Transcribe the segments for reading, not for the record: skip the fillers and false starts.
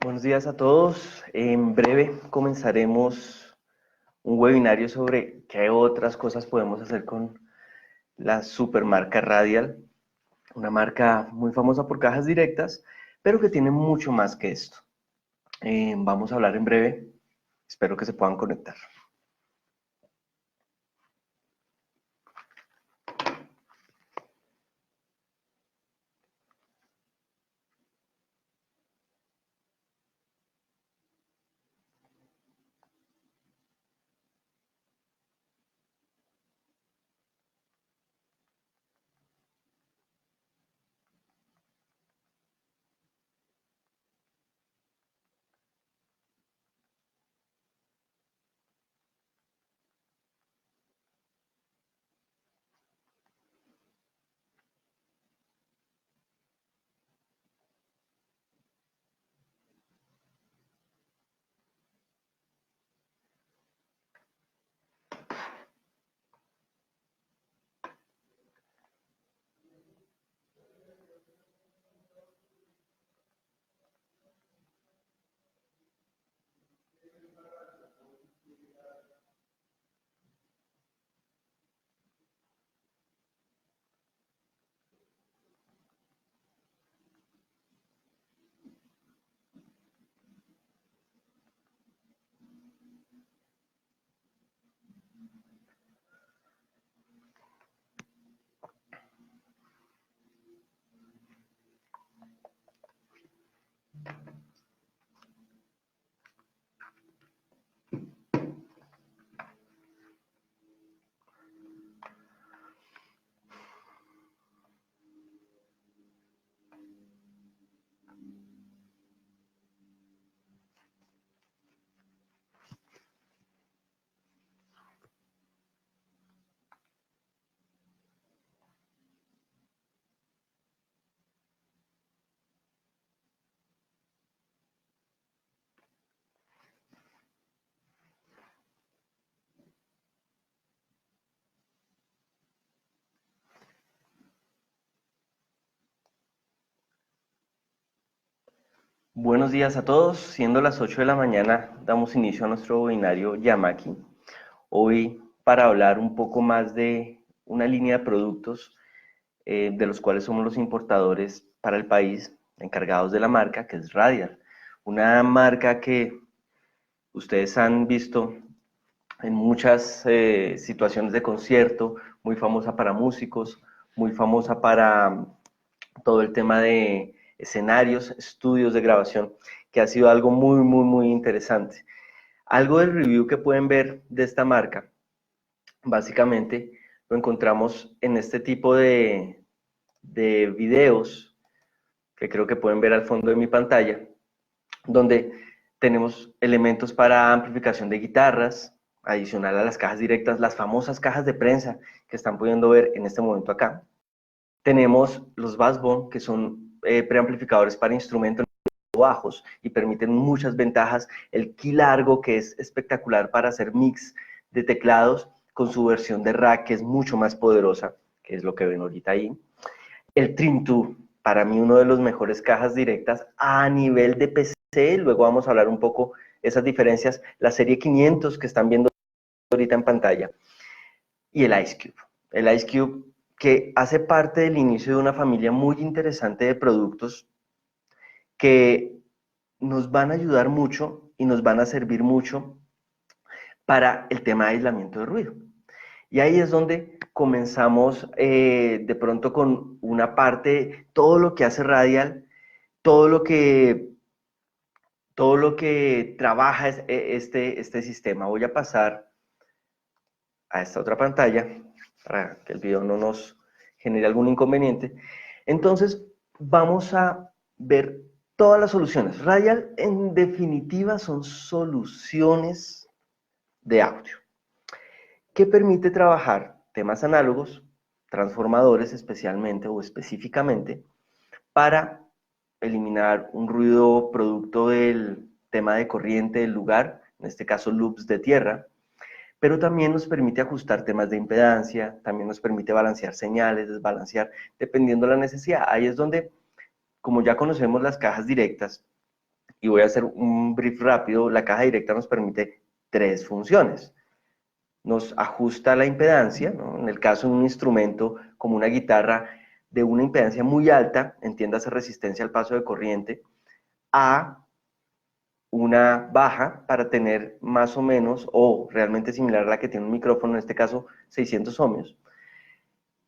Buenos días a todos. En breve comenzaremos un webinario sobre qué otras cosas podemos hacer con la supermarca Radial, una marca muy famosa por cajas directas, pero que tiene mucho más que esto. Vamos a hablar en breve. Espero que se puedan conectar. Buenos días a todos. Siendo las 8 de la mañana, damos inicio a nuestro webinario Yamaki. Hoy para hablar un poco más de una línea de productos de los cuales somos los importadores para el país, encargados de la marca, que es Radial. Una marca que ustedes han visto en muchas situaciones de concierto, muy famosa para músicos, muy famosa para todo el tema de escenarios, estudios de grabación, que ha sido algo muy interesante. Algo del review que pueden ver de esta marca, básicamente lo encontramos en este tipo de videos, que creo que pueden ver al fondo de mi pantalla, donde tenemos elementos para amplificación de guitarras, adicional a las cajas directas, las famosas cajas de prensa que están pudiendo ver en este momento acá. Tenemos los bassbone, que son preamplificadores para instrumentos bajos y permiten muchas ventajas. El key largo, que es espectacular para hacer mix de teclados, con su versión de rack, que es mucho más poderosa, que es lo que ven ahorita ahí. El Trim 2, para mí uno de los mejores cajas directas a nivel de PC. Luego vamos a hablar un poco esas diferencias. La serie 500 que están viendo ahorita en pantalla. Y el Ice Cube. El Ice Cube, que hace parte del inicio de una familia muy interesante de productos que nos van a ayudar mucho y nos van a servir mucho para el tema de aislamiento de ruido. Y ahí es donde comenzamos de pronto con una parte, todo lo que hace Radial, todo lo que, todo lo que trabaja este sistema. Voy a pasar a esta otra pantalla para que el video no nos genere algún inconveniente. Entonces, vamos a ver todas las soluciones. Radial, en definitiva, son soluciones de audio que permite trabajar temas análogos, transformadores especialmente o específicamente, para eliminar un ruido producto del tema de corriente del lugar, en este caso loops de tierra, pero también nos permite ajustar temas de impedancia, también nos permite balancear señales, desbalancear, dependiendo de la necesidad. Ahí es donde, como ya conocemos las cajas directas, Y voy a hacer un brief rápido. La caja directa nos permite tres funciones. Nos ajusta la impedancia, ¿no? En el caso de un instrumento como una guitarra de una impedancia muy alta, entiéndase resistencia al paso de corriente, a una baja para tener más o menos, o realmente similar a la que tiene un micrófono, en este caso 600 ohmios.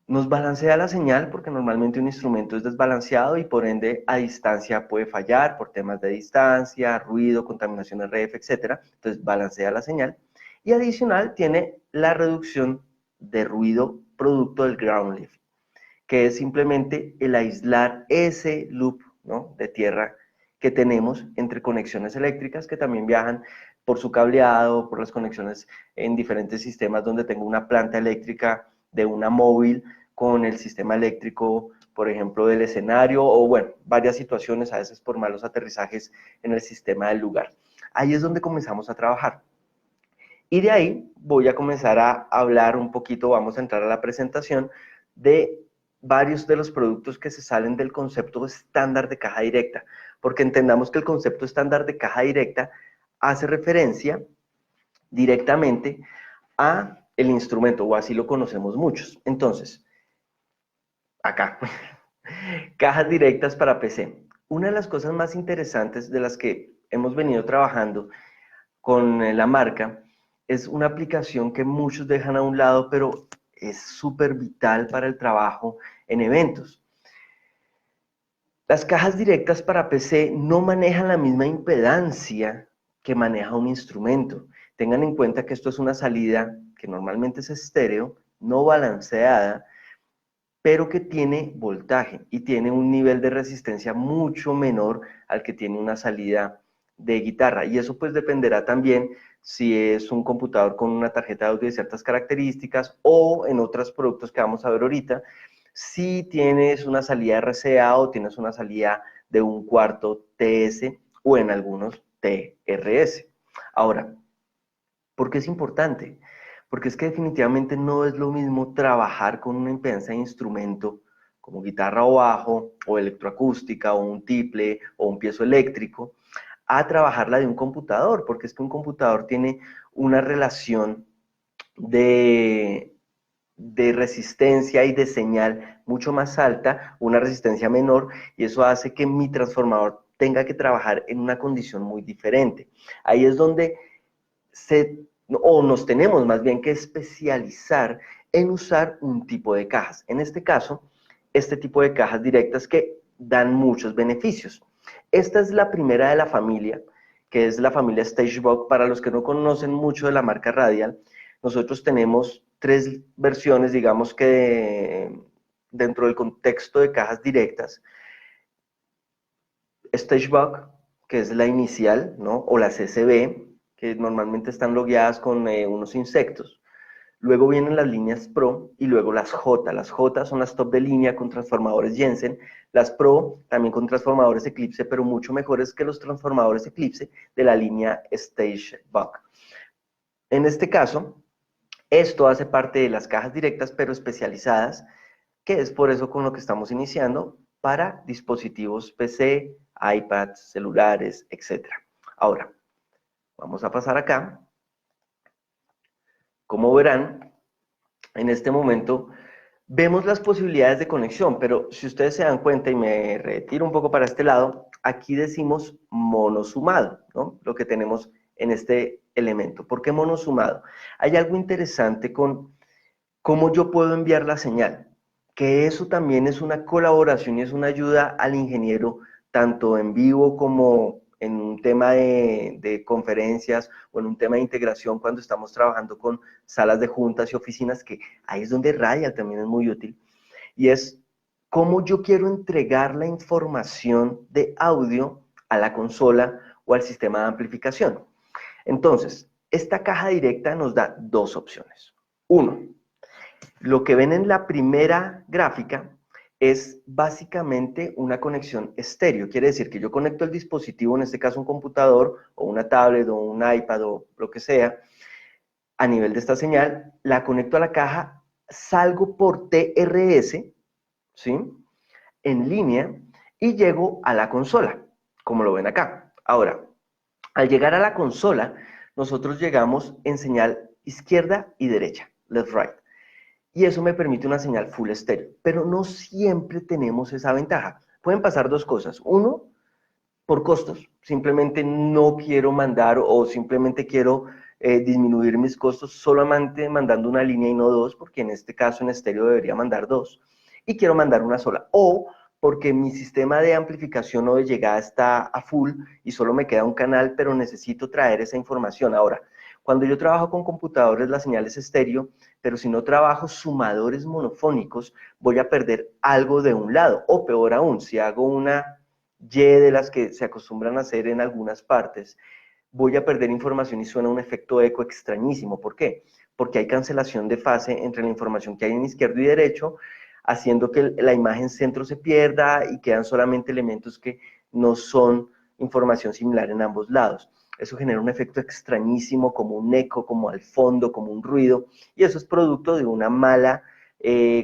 Nos balancea la señal porque normalmente un instrumento es desbalanceado y por ende a distancia puede fallar por temas de distancia, ruido, contaminación RF, etc. Entonces balancea la señal. Y adicional tiene la reducción de ruido producto del ground leaf, que es simplemente el aislar ese loop, ¿no?, de tierra que tenemos entre conexiones eléctricas que también viajan por su cableado, por las conexiones en diferentes sistemas donde tengo una planta eléctrica de una móvil con el sistema eléctrico, por ejemplo, del escenario, o bueno, varias situaciones, a veces por malos aterrizajes en el sistema del lugar. Ahí es donde comenzamos a trabajar. Y de ahí voy a comenzar a hablar un poquito, vamos a entrar a la presentación de varios de los productos que se salen del concepto estándar de caja directa, porque entendamos que el concepto estándar de caja directa hace referencia directamente a el instrumento, o así lo conocemos muchos. Entonces, acá, cajas directas para PC. Una de las cosas más interesantes de las que hemos venido trabajando con la marca es una aplicación que muchos dejan a un lado, pero es súper vital para el trabajo en eventos. Las cajas directas para PC no manejan la misma impedancia que maneja un instrumento. Tengan en cuenta que esto es una salida que normalmente es estéreo, no balanceada, pero que tiene voltaje y tiene un nivel de resistencia mucho menor al que tiene una salida de guitarra. Y eso pues dependerá también si es un computador con una tarjeta de audio de ciertas características o en otros productos que vamos a ver ahorita, si tienes una salida RCA o tienes una salida de un cuarto TS o en algunos TRS. Ahora, ¿por qué es importante? Porque es que definitivamente no es lo mismo trabajar con una impedancia de instrumento como guitarra o bajo, o electroacústica, o un tiple, o un piezoeléctrico, a trabajarla de un computador, porque es que un computador tiene una relación de resistencia y de señal mucho más alta, una resistencia menor, y eso hace que mi transformador tenga que trabajar en una condición muy diferente. Ahí es donde nos tenemos más bien que especializar en usar un tipo de cajas. En este caso, este tipo de cajas directas que dan muchos beneficios. Esta es la primera de la familia, que es la familia Stagebox. Para los que no conocen mucho de la marca Radial, nosotros tenemos tres versiones, digamos que dentro del contexto de cajas directas. Stagebox, que es la inicial, ¿no?, o la CCB, que normalmente están logueadas con unos insectos. Luego vienen las líneas Pro y luego las J. Las J son las top de línea con transformadores Jensen. Las Pro también con transformadores Eclipse, pero mucho mejores que los transformadores Eclipse de la línea Stagebox. En este caso, esto hace parte de las cajas directas, pero especializadas, que es por eso con lo que estamos iniciando para dispositivos PC, iPads, celulares, etc. Ahora, vamos a pasar acá. Como verán, en este momento vemos las posibilidades de conexión, pero si ustedes se dan cuenta, y me retiro un poco para este lado, aquí decimos monosumado, ¿no?, lo que tenemos en este elemento. ¿Por qué monosumado? Hay algo interesante con cómo yo puedo enviar la señal, que eso también es una colaboración y es una ayuda al ingeniero, tanto en vivo como en un tema de conferencias o en un tema de integración cuando estamos trabajando con salas de juntas y oficinas, que ahí es donde Radial también es muy útil, y es cómo yo quiero entregar la información de audio a la consola o al sistema de amplificación. Entonces, esta caja directa nos da dos opciones. Uno, lo que ven en la primera gráfica es básicamente una conexión estéreo. Quiere decir que yo conecto el dispositivo, en este caso un computador o una tablet o un iPad o lo que sea, a nivel de esta señal, la conecto a la caja, salgo por TRS, ¿sí?, en línea, y llego a la consola, como lo ven acá. Ahora, al llegar a la consola, nosotros llegamos en señal izquierda y derecha, left, right. Y eso me permite una señal full estéreo. Pero no siempre tenemos esa ventaja. Pueden pasar dos cosas. Uno, por costos. Simplemente no quiero mandar o simplemente quiero disminuir mis costos solamente mandando una línea y no dos, porque en este caso en estéreo debería mandar dos. Y quiero mandar una sola. O porque mi sistema de amplificación o de llegada está a full y solo me queda un canal, pero necesito traer esa información. Ahora, cuando yo trabajo con computadores, la señal es estéreo, pero si no trabajo sumadores monofónicos, voy a perder algo de un lado. O peor aún, si hago una Y de las que se acostumbran a hacer en algunas partes, voy a perder información y suena un efecto eco extrañísimo. ¿Por qué? Porque hay cancelación de fase entre la información que hay en izquierdo y derecho, haciendo que la imagen centro se pierda y quedan solamente elementos que no son información similar en ambos lados. Eso genera un efecto extrañísimo, como un eco, como al fondo, como un ruido, y eso es producto de una mala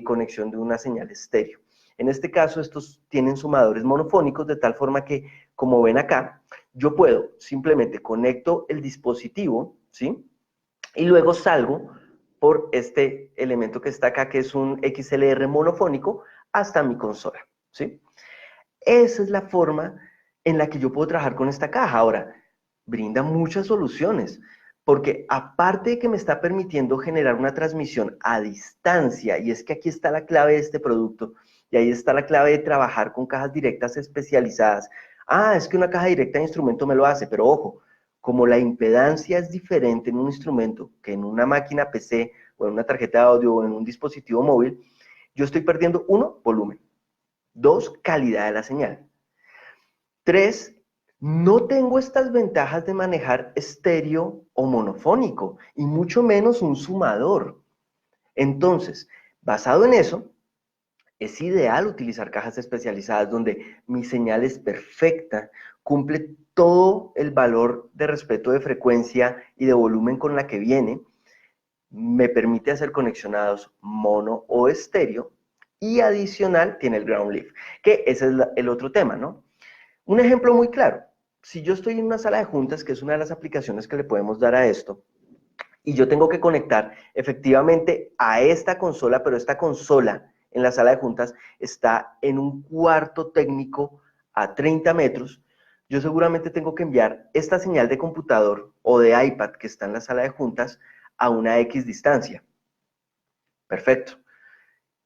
conexión de una señal estéreo. En este caso, estos tienen sumadores monofónicos, de tal forma que, como ven acá, yo puedo simplemente conecto el dispositivo, ¿sí? Y luego salgo por este elemento que está acá, que es un XLR monofónico, hasta mi consola, ¿sí? Esa es la forma en la que yo puedo trabajar con esta caja. Ahora, brinda muchas soluciones, porque aparte de que me está permitiendo generar una transmisión a distancia, y es que aquí está la clave de este producto, y ahí está la clave de trabajar con cajas directas especializadas. Ah, es que una caja directa de instrumento me lo hace, pero ojo, como la impedancia es diferente en un instrumento que en una máquina PC, o en una tarjeta de audio, o en un dispositivo móvil, yo estoy perdiendo, uno, volumen. Dos, calidad de la señal. Tres, no tengo estas ventajas de manejar estéreo o monofónico, y mucho menos un sumador. Entonces, basado en eso, es ideal utilizar cajas especializadas donde mi señal es perfecta, cumple todo el valor de respeto de frecuencia y de volumen con la que viene, me permite hacer conexionados mono o estéreo, y adicional tiene el ground leaf, que ese es el otro tema, ¿no? Un ejemplo muy claro, si yo estoy en una sala de juntas, que es una de las aplicaciones que le podemos dar a esto, y yo tengo que conectar efectivamente a esta consola, pero esta consola en la sala de juntas está en un cuarto técnico a 30 metros, yo seguramente tengo que enviar esta señal de computador o de iPad que está en la sala de juntas a una X distancia. Perfecto.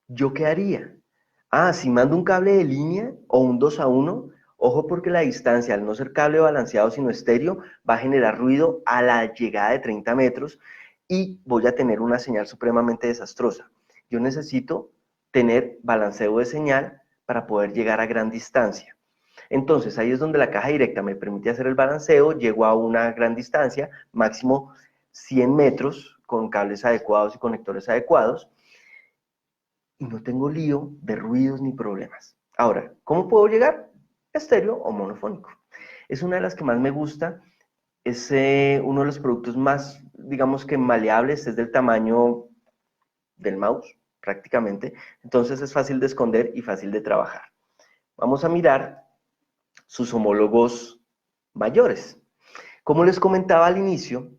¿Yo qué haría? Ah, si mando un cable de línea o un 2 a 1, ojo, porque la distancia, al no ser cable balanceado sino estéreo, va a generar ruido a la llegada de 30 metros y voy a tener una señal supremamente desastrosa. Yo necesito tener balanceo de señal para poder llegar a gran distancia. Entonces, ahí es donde la caja directa me permite hacer el balanceo, llego a una gran distancia, máximo 100 metros, con cables adecuados y conectores adecuados, y no tengo lío de ruidos ni problemas. Ahora, ¿cómo puedo llegar? Estéreo o monofónico. Es una de las que más me gusta, es uno de los productos más, digamos que maleables, es del tamaño del mouse, prácticamente, entonces es fácil de esconder y fácil de trabajar. Vamos a mirar sus homólogos mayores. Como les comentaba al inicio,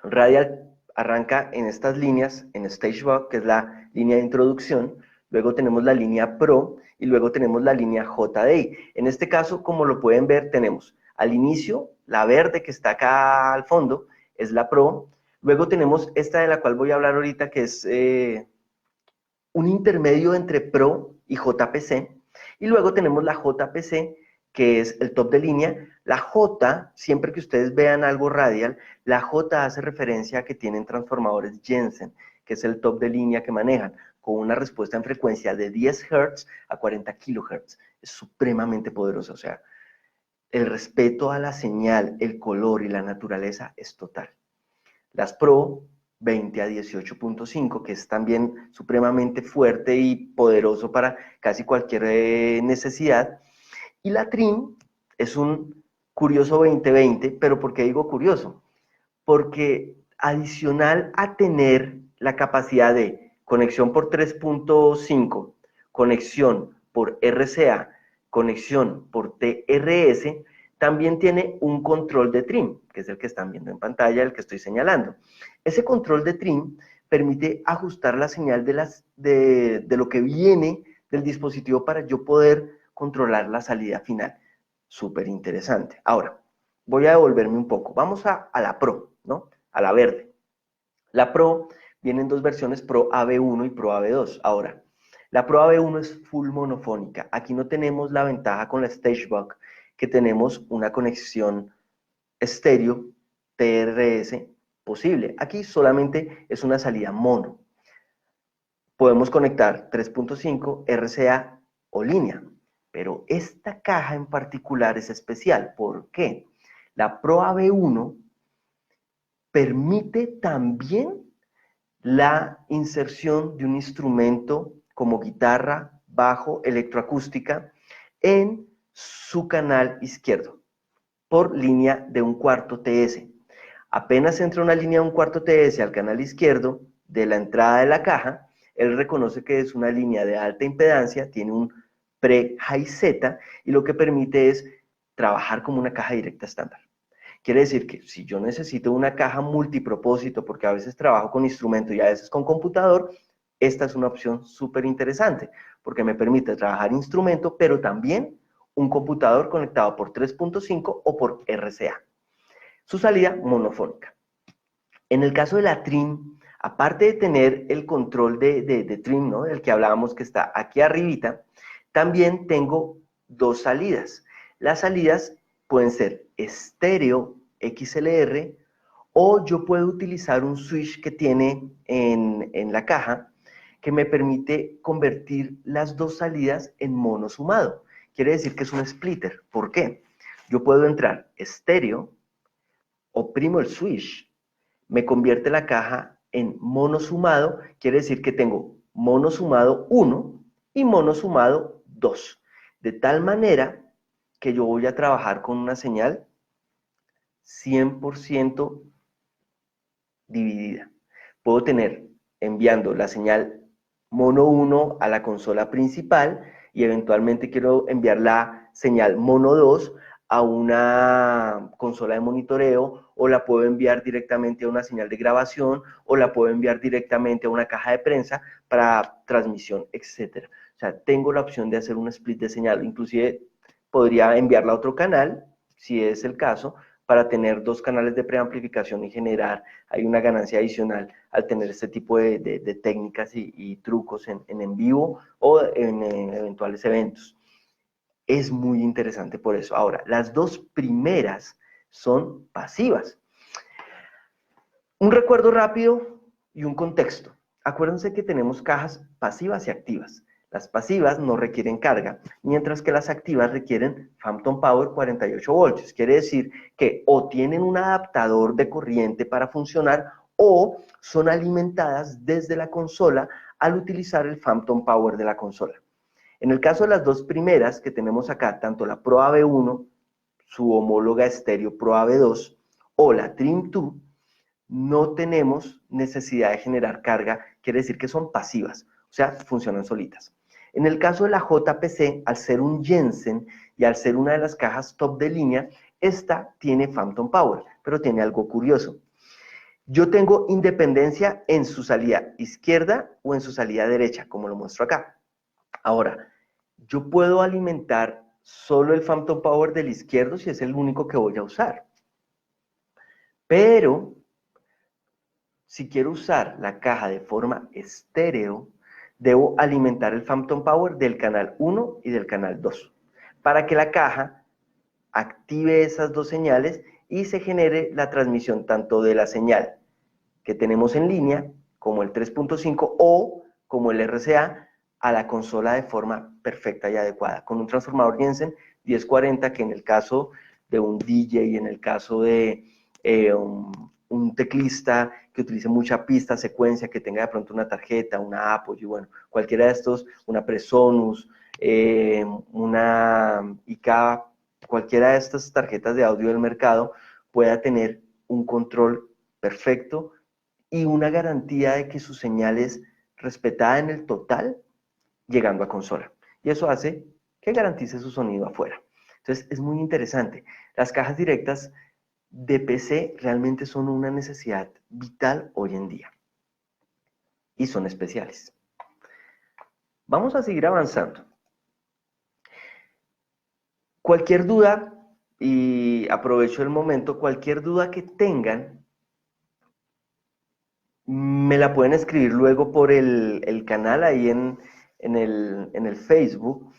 Radial arranca en estas líneas, en Stage Buck, que es la línea de introducción, luego tenemos la línea Pro y luego tenemos la línea JDI. En este caso, como lo pueden ver, tenemos al inicio la verde que está acá al fondo, es la Pro, luego tenemos esta de la cual voy a hablar ahorita, que es un intermedio entre Pro y JPC, y luego tenemos la JPC, que es el top de línea. La J, siempre que ustedes vean algo radial, la J hace referencia a que tienen transformadores Jensen, que es el top de línea que manejan, con una respuesta en frecuencia de 10 Hz a 40 kHz. Es supremamente poderosa, o sea, el respeto a la señal, el color y la naturaleza es total. Las Pro 20 a 18.5, que es también supremamente fuerte y poderoso para casi cualquier necesidad. Y la Trim es un curioso 2020, pero ¿por qué digo curioso? Porque adicional a tener la capacidad de conexión por 3.5, conexión por RCA, conexión por TRS, también tiene un control de trim, que es el que están viendo en pantalla, el que estoy señalando. Ese control de trim permite ajustar la señal de lo que viene del dispositivo para yo poder controlar la salida final. Súper interesante. Ahora, voy a devolverme un poco. Vamos a la Pro, ¿no? A la verde. La Pro viene en dos versiones, Pro AB1 y Pro AB2. Ahora, la Pro AB1 es full monofónica. Aquí no tenemos la ventaja con la StageBox, que tenemos una conexión estéreo TRS posible. Aquí solamente es una salida mono. Podemos conectar 3.5, RCA o línea, pero esta caja en particular es especial. ¿Por qué? La Pro AB1 permite también la inserción de un instrumento como guitarra, bajo, electroacústica en su canal izquierdo por línea de 1/4 TS. Apenas entra una línea de 1/4 TS al canal izquierdo de la entrada de la caja, él reconoce que es una línea de alta impedancia, tiene un pre-high Z y lo que permite es trabajar como una caja directa estándar. Quiere decir que si yo necesito una caja multipropósito, porque a veces trabajo con instrumento y a veces con computador, esta es una opción súper interesante, porque me permite trabajar instrumento, pero también un computador conectado por 3.5 o por RCA. Su salida monofónica. En el caso de la trim, aparte de tener el control de trim, ¿no?, del que hablábamos que está aquí arribita, también tengo dos salidas. Las salidas pueden ser estéreo XLR o yo puedo utilizar un switch que tiene en la caja que me permite convertir las dos salidas en mono sumado. Quiere decir que es un splitter. ¿Por qué? Yo puedo entrar estéreo, oprimo el switch, me convierte la caja en mono sumado, quiere decir que tengo mono sumado 1 y mono sumado 2. De tal manera que yo voy a trabajar con una señal 100% dividida. Puedo tener enviando la señal mono 1 a la consola principal y eventualmente quiero enviar la señal mono 2 a una consola de monitoreo, o la puedo enviar directamente a una señal de grabación, o la puedo enviar directamente a una caja de prensa para transmisión, etc. O sea, tengo la opción de hacer un split de señal, inclusive podría enviarla a otro canal, si es el caso, para tener dos canales de preamplificación y generar hay una ganancia adicional al tener este tipo de técnicas y trucos en vivo o en eventuales eventos. Es muy interesante por eso. Ahora, las dos primeras son pasivas. Un recuerdo rápido y un contexto. Acuérdense que tenemos cajas pasivas y activas. Las pasivas no requieren carga, mientras que las activas requieren Phantom Power 48 voltios. Quiere decir que o tienen un adaptador de corriente para funcionar o son alimentadas desde la consola al utilizar el Phantom Power de la consola. En el caso de las dos primeras que tenemos acá, tanto la Pro AB1, su homóloga estéreo Pro AB2, o la Trim 2, no tenemos necesidad de generar carga, quiere decir que son pasivas, o sea, funcionan solitas. En el caso de la JPC, al ser un Jensen y al ser una de las cajas top de línea, esta tiene Phantom Power, pero tiene algo curioso. Yo tengo independencia en su salida izquierda o en su salida derecha, como lo muestro acá. Ahora, yo puedo alimentar solo el Phantom Power del izquierdo si es el único que voy a usar. Pero, si quiero usar la caja de forma estéreo, debo alimentar el Phantom Power del canal 1 y del canal 2, para que la caja active esas dos señales y se genere la transmisión tanto de la señal que tenemos en línea, como el 3.5 o como el RCA, a la consola de forma perfecta y adecuada, con un transformador Jensen 1040, que en el caso de un DJ y en el caso de un teclista que utilice mucha pista, secuencia, que tenga de pronto una tarjeta, una Apogee, bueno, cualquiera de estos, una Presonus, una IK, cualquiera de estas tarjetas de audio del mercado pueda tener un control perfecto y una garantía de que su señal es respetada en el total llegando a consola. Y eso hace que garantice su sonido afuera. Entonces, es muy interesante. Las cajas directas de PC realmente son una necesidad vital hoy en día y son especiales. Vamos a seguir avanzando. Cualquier duda, y aprovecho el momento, cualquier duda que tengan, me la pueden escribir luego por el canal ahí en el Facebook,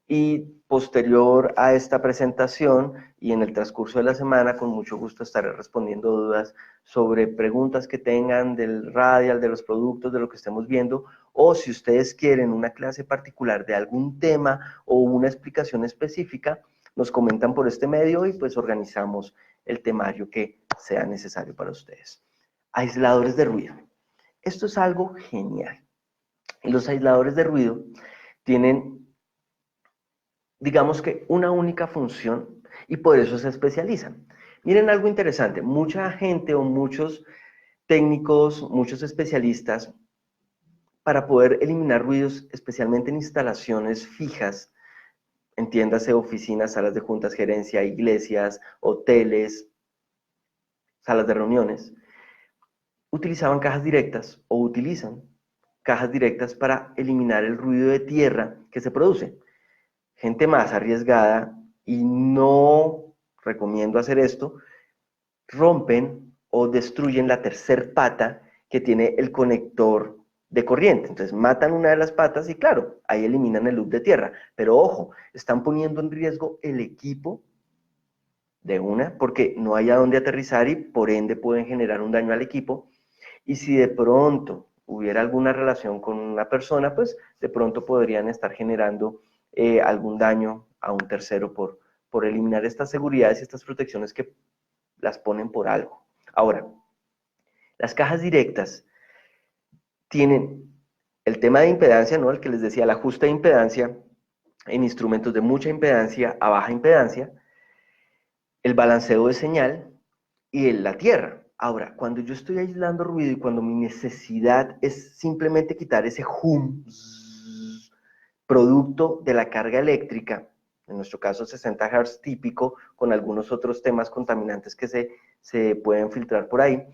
y posterior a esta presentación y en el transcurso de la semana, con mucho gusto estaré respondiendo dudas sobre preguntas que tengan del radial, de los productos, de lo que estemos viendo, o si ustedes quieren una clase particular de algún tema o una explicación específica, nos comentan por este medio y pues organizamos el temario que sea necesario para ustedes. Aisladores de ruido. Esto es algo genial. Los aisladores de ruido tienen, digamos que, una única función y por eso se especializan. Miren algo interesante, mucha gente o muchos técnicos, muchos especialistas, para poder eliminar ruidos, especialmente en instalaciones fijas, entiéndase oficinas, salas de juntas, gerencia, iglesias, hoteles, salas de reuniones, utilizaban cajas directas o utilizan cajas directas para eliminar el ruido de tierra que se produce. Gente más arriesgada, y no recomiendo hacer esto, rompen o destruyen la tercer pata que tiene el conector de corriente. Entonces matan una de las patas y claro, ahí eliminan el loop de tierra. Pero ojo, están poniendo en riesgo el equipo de una, porque no hay a dónde aterrizar y por ende pueden generar un daño al equipo. Y si de pronto hubiera alguna relación con una persona, pues de pronto podrían estar generando algún daño a un tercero por eliminar estas seguridades y estas protecciones que las ponen por algo. Ahora, las cajas directas tienen el tema de impedancia, ¿no? El que les decía, el ajuste de impedancia en instrumentos de mucha impedancia a baja impedancia, el balanceo de señal y la tierra. Ahora, cuando yo estoy aislando ruido y cuando mi necesidad es simplemente quitar ese hum producto de la carga eléctrica, en nuestro caso 60 Hz típico, con algunos otros temas contaminantes que se pueden filtrar por ahí,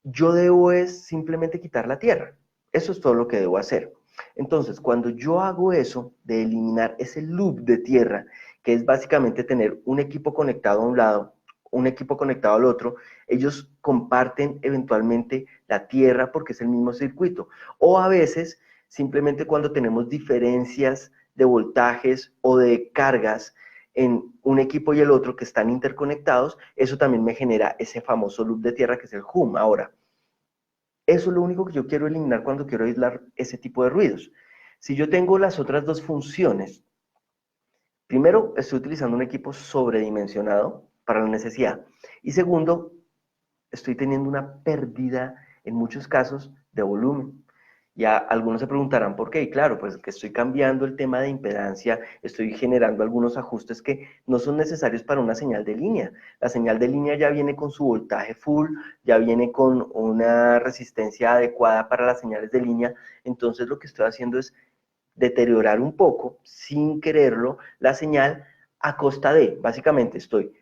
yo debo es simplemente quitar la tierra. Eso es todo lo que debo hacer. Entonces, cuando yo hago eso, de eliminar ese loop de tierra, que es básicamente tener un equipo conectado a un lado, un equipo conectado al otro, ellos comparten eventualmente la tierra porque es el mismo circuito. O a veces, simplemente cuando tenemos diferencias de voltajes o de cargas en un equipo y el otro que están interconectados, eso también me genera ese famoso loop de tierra que es el hum. Ahora, eso es lo único que yo quiero eliminar cuando quiero aislar ese tipo de ruidos. Si yo tengo las otras dos funciones, primero, estoy utilizando un equipo sobredimensionado para la necesidad. Y segundo, estoy teniendo una pérdida, en muchos casos, de volumen. Ya algunos se preguntarán por qué, y claro, pues que estoy cambiando el tema de impedancia, estoy generando algunos ajustes que no son necesarios para una señal de línea. La señal de línea ya viene con su voltaje full, ya viene con una resistencia adecuada para las señales de línea, entonces lo que estoy haciendo es deteriorar un poco, sin quererlo, la señal a costa de, básicamente estoy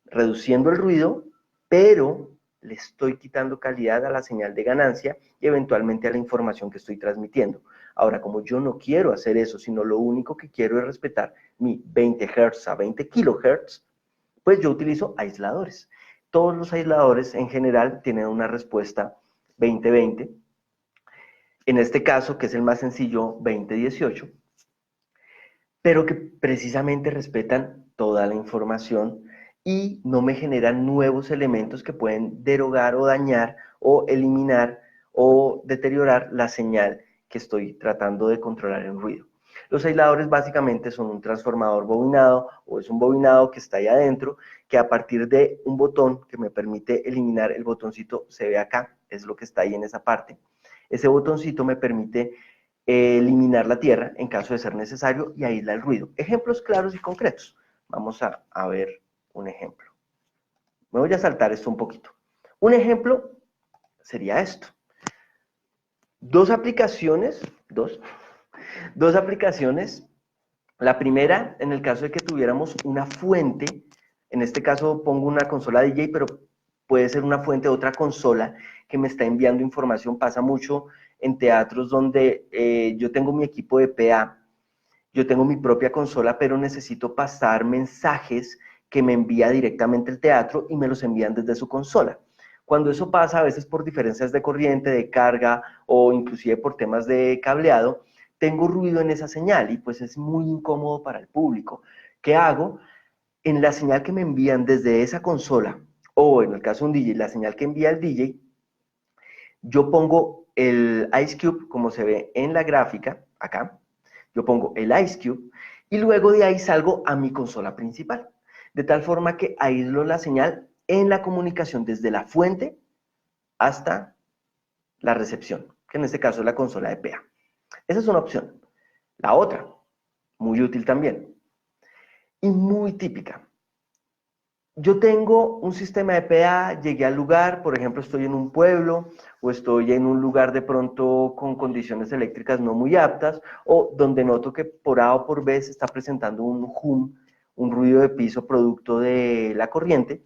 reduciendo el ruido, pero le estoy quitando calidad a la señal de ganancia y eventualmente a la información que estoy transmitiendo. Ahora, como yo no quiero hacer eso, sino lo único que quiero es respetar mi 20 Hz a 20 kHz, pues yo utilizo aisladores. Todos los aisladores en general tienen una respuesta 20-20. En este caso, que es el más sencillo, 20-18, pero que precisamente respetan toda la información y no me generan nuevos elementos que pueden derogar o dañar o eliminar o deteriorar la señal que estoy tratando de controlar en ruido. Los aisladores básicamente son un transformador bobinado o es un bobinado que está ahí adentro, que a partir de un botón que me permite eliminar, el botoncito se ve acá, es lo que está ahí en esa parte. Ese botoncito me permite eliminar la tierra en caso de ser necesario y aísla el ruido. Ejemplos claros y concretos. Vamos a ver un ejemplo. Me voy a saltar esto un poquito. Un ejemplo sería esto. Dos aplicaciones La primera, en el caso de que tuviéramos una fuente, en este caso pongo una consola DJ, pero puede ser una fuente de otra consola que me está enviando información. Pasa mucho en teatros donde yo tengo mi equipo de PA, yo tengo mi propia consola, pero necesito pasar mensajes que me envía directamente el teatro y me los envían desde su consola. Cuando eso pasa, a veces por diferencias de corriente, de carga o inclusive por temas de cableado, tengo ruido en esa señal y pues es muy incómodo para el público. ¿Qué hago? En la señal que me envían desde esa consola, o en el caso de un DJ, la señal que envía el DJ, yo pongo el Ice Cube, como se ve en la gráfica, acá, yo pongo el Ice Cube y luego de ahí salgo a mi consola principal, de tal forma que aíslo la señal en la comunicación desde la fuente hasta la recepción, que en este caso es la consola de PA. Esa es una opción. La otra, muy útil también, y muy típica. Yo tengo un sistema de PA, llegué al lugar, por ejemplo, estoy en un pueblo o estoy en un lugar de pronto con condiciones eléctricas no muy aptas o donde noto que por A o por B se está presentando un hum, un ruido de piso producto de la corriente,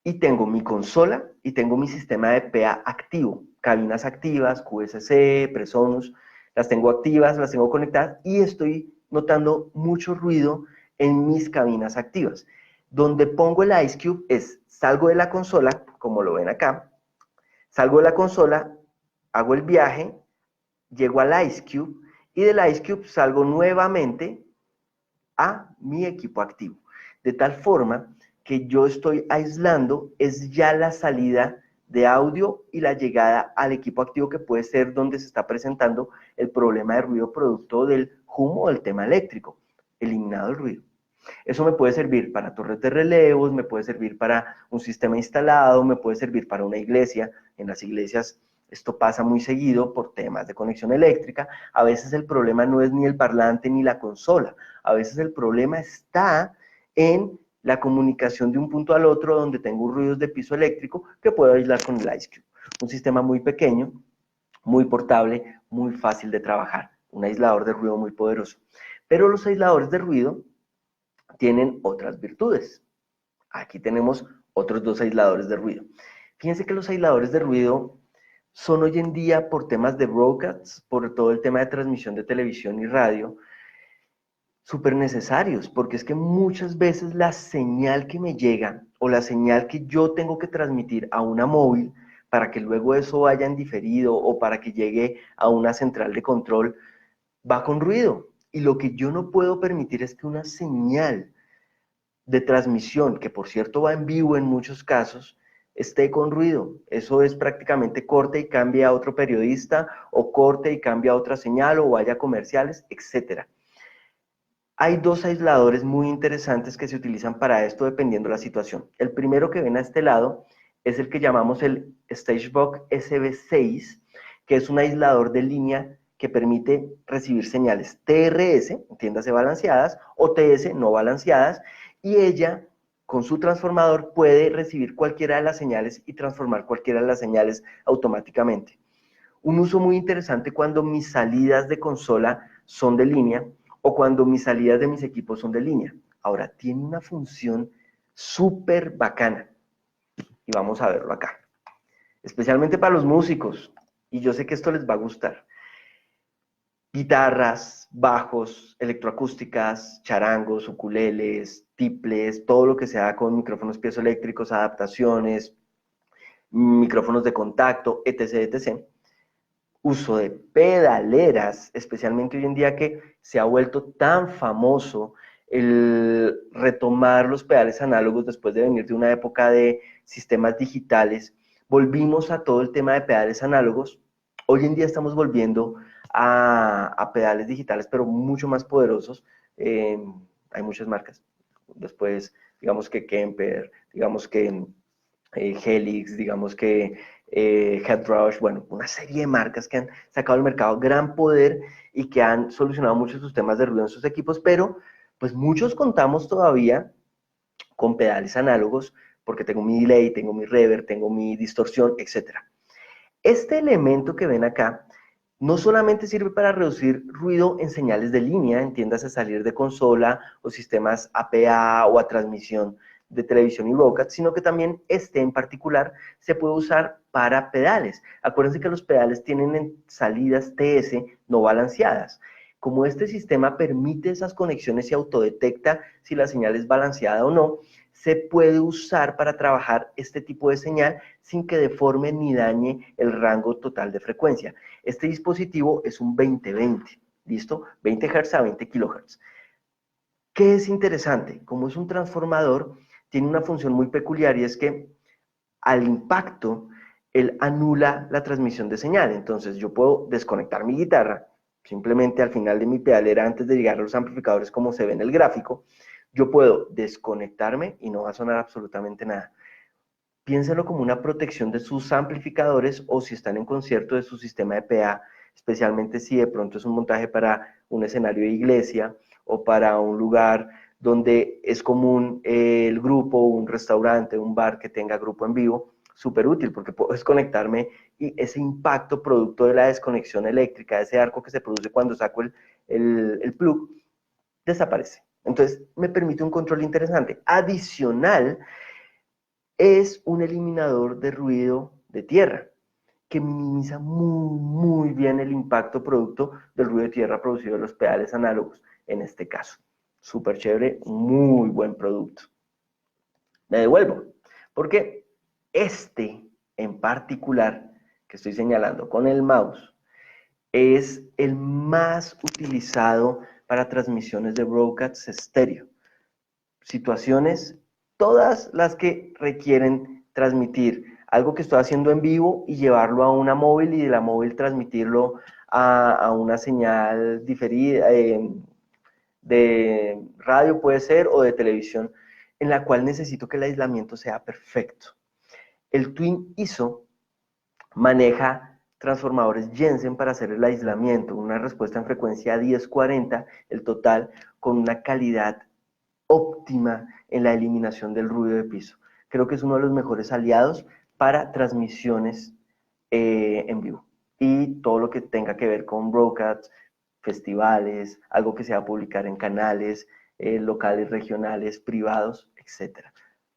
y tengo mi consola y tengo mi sistema de PA activo, cabinas activas, QSC, Presonus, las tengo activas, las tengo conectadas y estoy notando mucho ruido en mis cabinas activas. Donde pongo el Ice Cube es, salgo de la consola, como lo ven acá, salgo de la consola, hago el viaje, llego al Ice Cube y del Ice Cube salgo nuevamente a mi equipo activo. De tal forma que yo estoy aislando es ya la salida de audio y la llegada al equipo activo, que puede ser donde se está presentando el problema de ruido producto del humo o del tema eléctrico. Eliminado el ruido. Eso me puede servir para torres de relevos, me puede servir para un sistema instalado, me puede servir para una iglesia. En las iglesias esto pasa muy seguido por temas de conexión eléctrica. A veces el problema no es ni el parlante ni la consola. A veces el problema está en la comunicación de un punto al otro donde tengo ruidos de piso eléctrico que puedo aislar con el Ice Cube. Un sistema muy pequeño, muy portable, muy fácil de trabajar. Un aislador de ruido muy poderoso. Pero los aisladores de ruido tienen otras virtudes. Aquí tenemos otros dos aisladores de ruido. Fíjense que los aisladores de ruido son hoy en día, por temas de broadcasts, por todo el tema de transmisión de televisión y radio, súper necesarios, porque es que muchas veces la señal que me llega o la señal que yo tengo que transmitir a una móvil para que luego eso vaya en diferido o para que llegue a una central de control, va con ruido. Y lo que yo no puedo permitir es que una señal de transmisión, que por cierto va en vivo en muchos casos, esté con ruido. Eso es prácticamente corte y cambia a otro periodista, o corte y cambia a otra señal, o vaya a comerciales, etc. Hay dos aisladores muy interesantes que se utilizan para esto dependiendo de la situación. El primero que ven a este lado es el que llamamos el StageBox SB6, que es un aislador de línea que permite recibir señales TRS, entiéndase balanceadas, o TS no balanceadas, y ella con su transformador puede recibir cualquiera de las señales y transformar cualquiera de las señales automáticamente. Un uso muy interesante cuando mis salidas de consola son de línea o cuando mis salidas de mis equipos son de línea. Ahora, tiene una función súper bacana y vamos a verlo acá. Especialmente para los músicos, y yo sé que esto les va a gustar. Guitarras, bajos, electroacústicas, charangos, ukuleles, tiples, todo lo que sea con micrófonos piezoeléctricos, adaptaciones, micrófonos de contacto, etc., etc. Uso de pedaleras, especialmente hoy en día que se ha vuelto tan famoso el retomar los pedales análogos después de venir de una época de sistemas digitales. Volvimos a todo el tema de pedales análogos. Hoy en día estamos volviendo a pedales digitales, pero mucho más poderosos. Hay muchas marcas. Después, digamos que Kemper, digamos que Helix, digamos que Headrush, bueno, una serie de marcas que han sacado al mercado gran poder y que han solucionado muchos de sus temas de ruido en sus equipos, pero pues muchos contamos todavía con pedales análogos porque tengo mi delay, tengo mi reverb, tengo mi distorsión, etc. Este elemento que ven acá No solamente sirve para reducir ruido en señales de línea, entiéndase salir de consola o sistemas APA o a transmisión de televisión y broadcast, sino que también este en particular se puede usar para pedales. Acuérdense que los pedales tienen salidas TS no balanceadas. Como este sistema permite esas conexiones y autodetecta si la señal es balanceada o no, se puede usar para trabajar este tipo de señal sin que deforme ni dañe el rango total de frecuencia. Este dispositivo es un 20-20, ¿listo? 20 Hz a 20 kHz. ¿Qué es interesante? Como es un transformador, tiene una función muy peculiar y es que al impacto, él anula la transmisión de señal. Entonces yo puedo desconectar mi guitarra, simplemente al final de mi pedalera, antes de llegar a los amplificadores como se ve en el gráfico, yo puedo desconectarme y no va a sonar absolutamente nada. Piénselo como una protección de sus amplificadores o si están en concierto de su sistema de PA, especialmente si de pronto es un montaje para un escenario de iglesia o para un lugar donde es común el grupo, un restaurante, un bar que tenga grupo en vivo, súper útil porque puedo desconectarme y ese impacto producto de la desconexión eléctrica, ese arco que se produce cuando saco el plug, desaparece. Entonces me permite un control interesante. Adicional, es un eliminador de ruido de tierra que minimiza muy bien el impacto producto del ruido de tierra producido en los pedales análogos, en este caso. Súper chévere, muy buen producto. Me devuelvo, porque este en particular que estoy señalando con el mouse es el más utilizado para transmisiones de broadcast estéreo. Situaciones, todas las que requieren transmitir algo que estoy haciendo en vivo y llevarlo a una móvil y de la móvil transmitirlo a una señal diferida, de radio puede ser o de televisión, en la cual necesito que el aislamiento sea perfecto. El Twin ISO maneja transformadores Jensen para hacer el aislamiento, una respuesta en frecuencia 1040, el total, con una calidad óptima en la eliminación del ruido de piso. Creo que es uno de los mejores aliados para transmisiones en vivo y todo lo que tenga que ver con broadcasts, festivales, algo que se va a publicar en canales locales, regionales, privados, etc.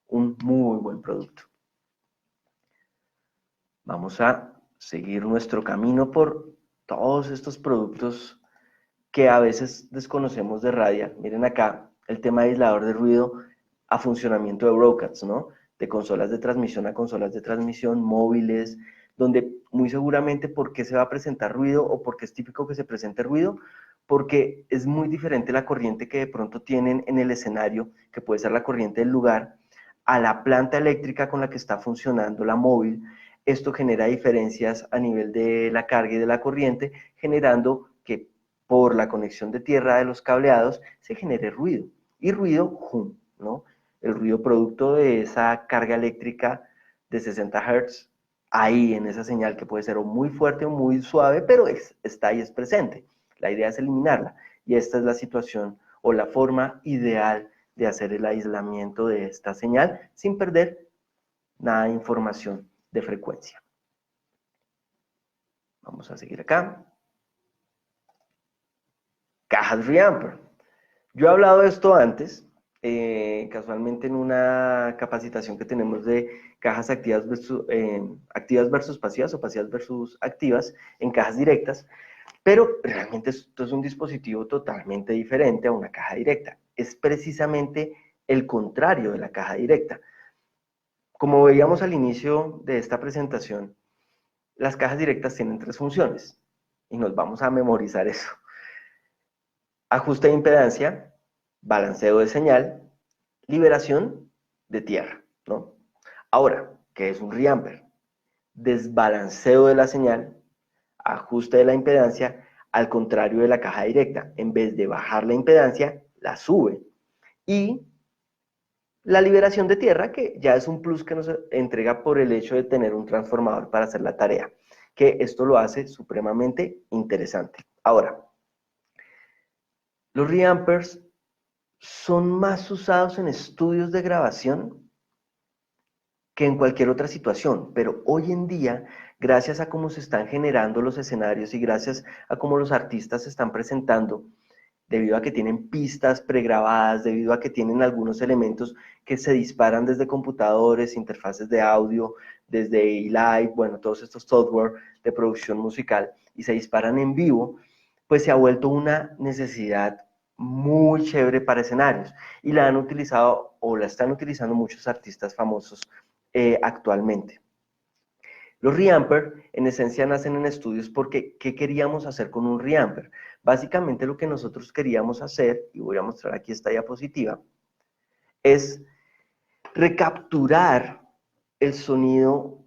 Un muy buen producto. Vamos a seguir nuestro camino por todos estos productos que a veces desconocemos de Radia. Miren acá el tema de aislador de ruido a funcionamiento de broadcasts, ¿no? De consolas de transmisión a consolas de transmisión, móviles, donde muy seguramente por qué se va a presentar ruido o por qué es típico que se presente ruido, porque es muy diferente la corriente que de pronto tienen en el escenario, que puede ser la corriente del lugar, a la planta eléctrica con la que está funcionando la móvil. Esto genera diferencias a nivel de la carga y de la corriente, generando que por la conexión de tierra de los cableados se genere ruido. Y ruido, ¿no? El ruido producto de esa carga eléctrica de 60 Hz, ahí en esa señal que puede ser o muy fuerte o muy suave, pero está ahí, es presente. La idea es eliminarla. Y esta es la situación o la forma ideal de hacer el aislamiento de esta señal sin perder nada de información de frecuencia. Vamos a seguir acá. Cajas Reamper. Yo he hablado de esto antes, casualmente en una capacitación que tenemos de cajas activas versus pasivas o pasivas versus activas en cajas directas, pero realmente esto es un dispositivo totalmente diferente a una caja directa. Es precisamente el contrario de la caja directa. Como veíamos al inicio de esta presentación, las cajas directas tienen tres funciones y nos vamos a memorizar eso. Ajuste de impedancia, balanceo de señal, liberación de tierra, ¿no? Ahora, ¿qué es un reamper? Desbalanceo de la señal, ajuste de la impedancia, al contrario de la caja directa. En vez de bajar la impedancia, la sube. Y la liberación de tierra, que ya es un plus que nos entrega por el hecho de tener un transformador para hacer la tarea, que esto lo hace supremamente interesante. Ahora, los reampers son más usados en estudios de grabación que en cualquier otra situación, pero hoy en día, gracias a cómo se están generando los escenarios y gracias a cómo los artistas se están presentando, debido a que tienen pistas pregrabadas, debido a que tienen algunos elementos que se disparan desde computadores, interfaces de audio, desde eLive, bueno, todos estos software de producción musical, y se disparan en vivo, pues se ha vuelto una necesidad muy chévere para escenarios, y la han utilizado o la están utilizando muchos artistas famosos actualmente. Los reamper en esencia nacen en estudios porque ¿qué queríamos hacer con un reamper? Básicamente lo que nosotros queríamos hacer, y voy a mostrar aquí esta diapositiva, es recapturar el sonido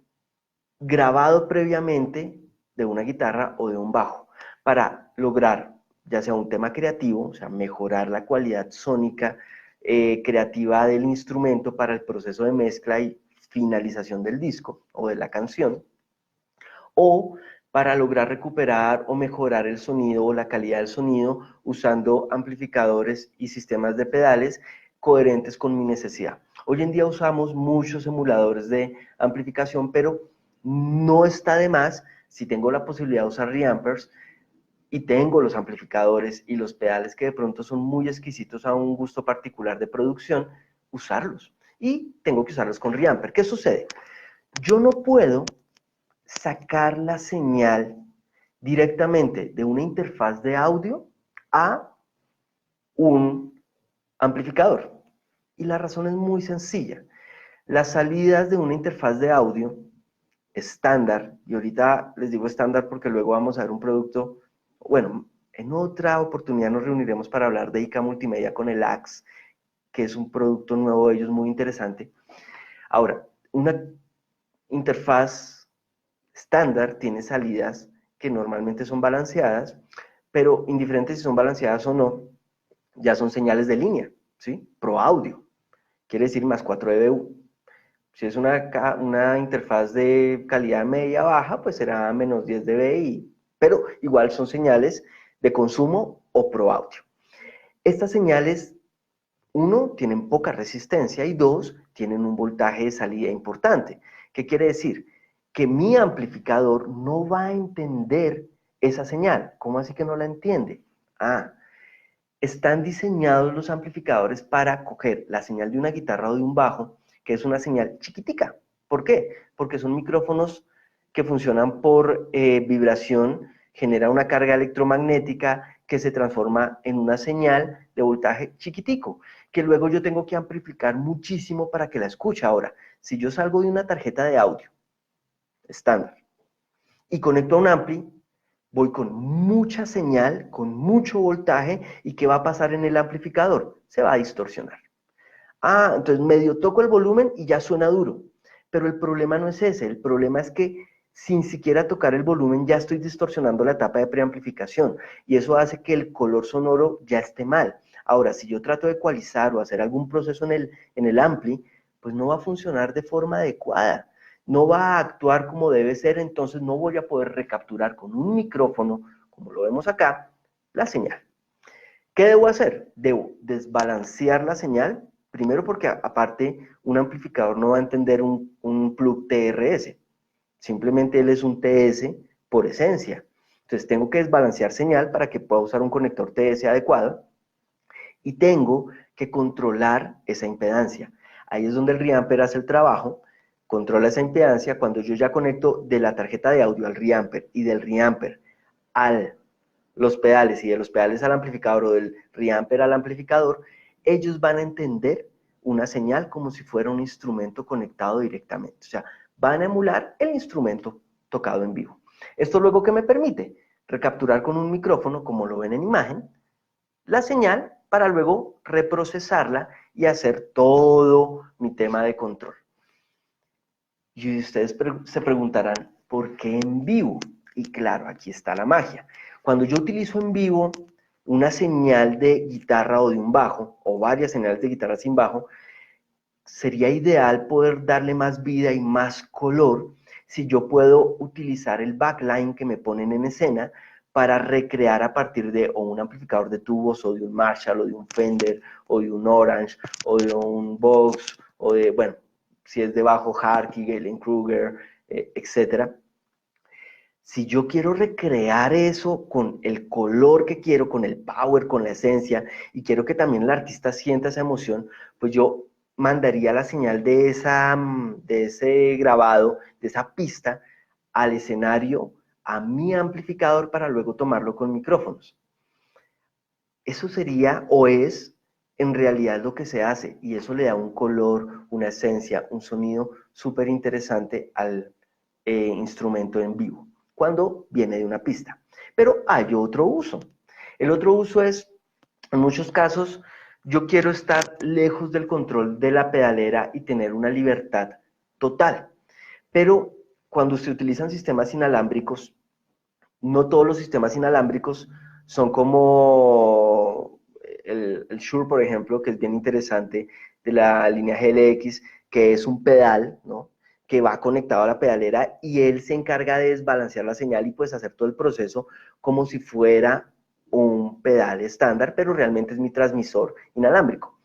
grabado previamente de una guitarra o de un bajo para lograr ya sea un tema creativo, o sea, mejorar la calidad sónica creativa del instrumento para el proceso de mezcla y finalización del disco o de la canción, o para lograr recuperar o mejorar el sonido o la calidad del sonido usando amplificadores y sistemas de pedales coherentes con mi necesidad. Hoy en día usamos muchos emuladores de amplificación, pero no está de más, si tengo la posibilidad de usar reampers y tengo los amplificadores y los pedales que de pronto son muy exquisitos a un gusto particular de producción, usarlos. Y tengo que usarlos con reamper. ¿Qué sucede? Yo no puedo sacar la señal directamente de una interfaz de audio a un amplificador. Y la razón es muy sencilla. Las salidas de una interfaz de audio estándar, y ahorita les digo estándar porque luego vamos a ver un producto, bueno, en otra oportunidad nos reuniremos para hablar de IK Multimedia con el AX, que es un producto nuevo de ellos muy interesante. Ahora, una interfaz estándar tiene salidas que normalmente son balanceadas, pero indiferente si son balanceadas o no, ya son señales de línea, ¿sí? Pro audio, quiere decir más 4 dBu. Si es una interfaz de calidad media baja, pues será menos 10 dBi, pero igual son señales de consumo o pro audio. Estas señales, uno, tienen poca resistencia y dos, tienen un voltaje de salida importante. ¿Qué quiere decir? Que mi amplificador no va a entender esa señal. ¿Cómo así que no la entiende? Están diseñados los amplificadores para coger la señal de una guitarra o de un bajo, que es una señal chiquitica. ¿Por qué? Porque son micrófonos que funcionan por vibración, genera una carga electromagnética que se transforma en una señal de voltaje chiquitico, que luego yo tengo que amplificar muchísimo para que la escuche. Ahora, si yo salgo de una tarjeta de audio estándar y conecto a un ampli, voy con mucha señal, con mucho voltaje, ¿y qué va a pasar en el amplificador? Se va a distorsionar. Entonces medio toco el volumen y ya suena duro. Pero el problema no es ese, el problema es que sin siquiera tocar el volumen ya estoy distorsionando la etapa de preamplificación y eso hace que el color sonoro ya esté mal. Ahora, si yo trato de ecualizar o hacer algún proceso en el ampli, pues no va a funcionar de forma adecuada, no va a actuar como debe ser, entonces no voy a poder recapturar con un micrófono, como lo vemos acá, la señal. ¿Qué debo hacer? Debo desbalancear la señal, primero porque aparte un amplificador no va a entender un plug TRS, simplemente él es un TS por esencia. Entonces tengo que desbalancear señal para que pueda usar un conector TS adecuado y tengo que controlar esa impedancia. Ahí es donde el reamper hace el trabajo, controla esa impedancia. Cuando yo ya conecto de la tarjeta de audio al reamper y del reamper a los pedales y de los pedales al amplificador o del reamper al amplificador, ellos van a entender una señal como si fuera un instrumento conectado directamente. O sea, van a emular el instrumento tocado en vivo. Esto luego que me permite recapturar con un micrófono, como lo ven en imagen, la señal para luego reprocesarla y hacer todo mi tema de control. Y ustedes se preguntarán, ¿por qué en vivo? Y claro, aquí está la magia. Cuando yo utilizo en vivo una señal de guitarra o de un bajo, o varias señales de guitarra sin bajo, sería ideal poder darle más vida y más color si yo puedo utilizar el backline que me ponen en escena para recrear a partir de o un amplificador de tubos, o de un Marshall, o de un Fender, o de un Orange, o de un Vox, o de, bueno, si es de bajo Harky, Galen-Kruger, etc. Si yo quiero recrear eso con el color que quiero, con el power, con la esencia, y quiero que también el artista sienta esa emoción, pues yo mandaría la señal de ese grabado, de esa pista, al escenario, a mi amplificador para luego tomarlo con micrófonos. Eso sería o es en realidad lo que se hace y eso le da un color, una esencia, un sonido súper interesante al instrumento en vivo cuando viene de una pista. Pero hay otro uso. El otro uso es, en muchos casos, yo quiero estar lejos del control de la pedalera y tener una libertad total. Pero cuando se utilizan sistemas inalámbricos, no todos los sistemas inalámbricos son como el Shure, por ejemplo, que es bien interesante, de la línea GLX, que es un pedal, ¿no? Que va conectado a la pedalera y él se encarga de desbalancear la señal y pues hacer todo el proceso como si fuera un pedal estándar, pero realmente es mi transmisor inalámbrico.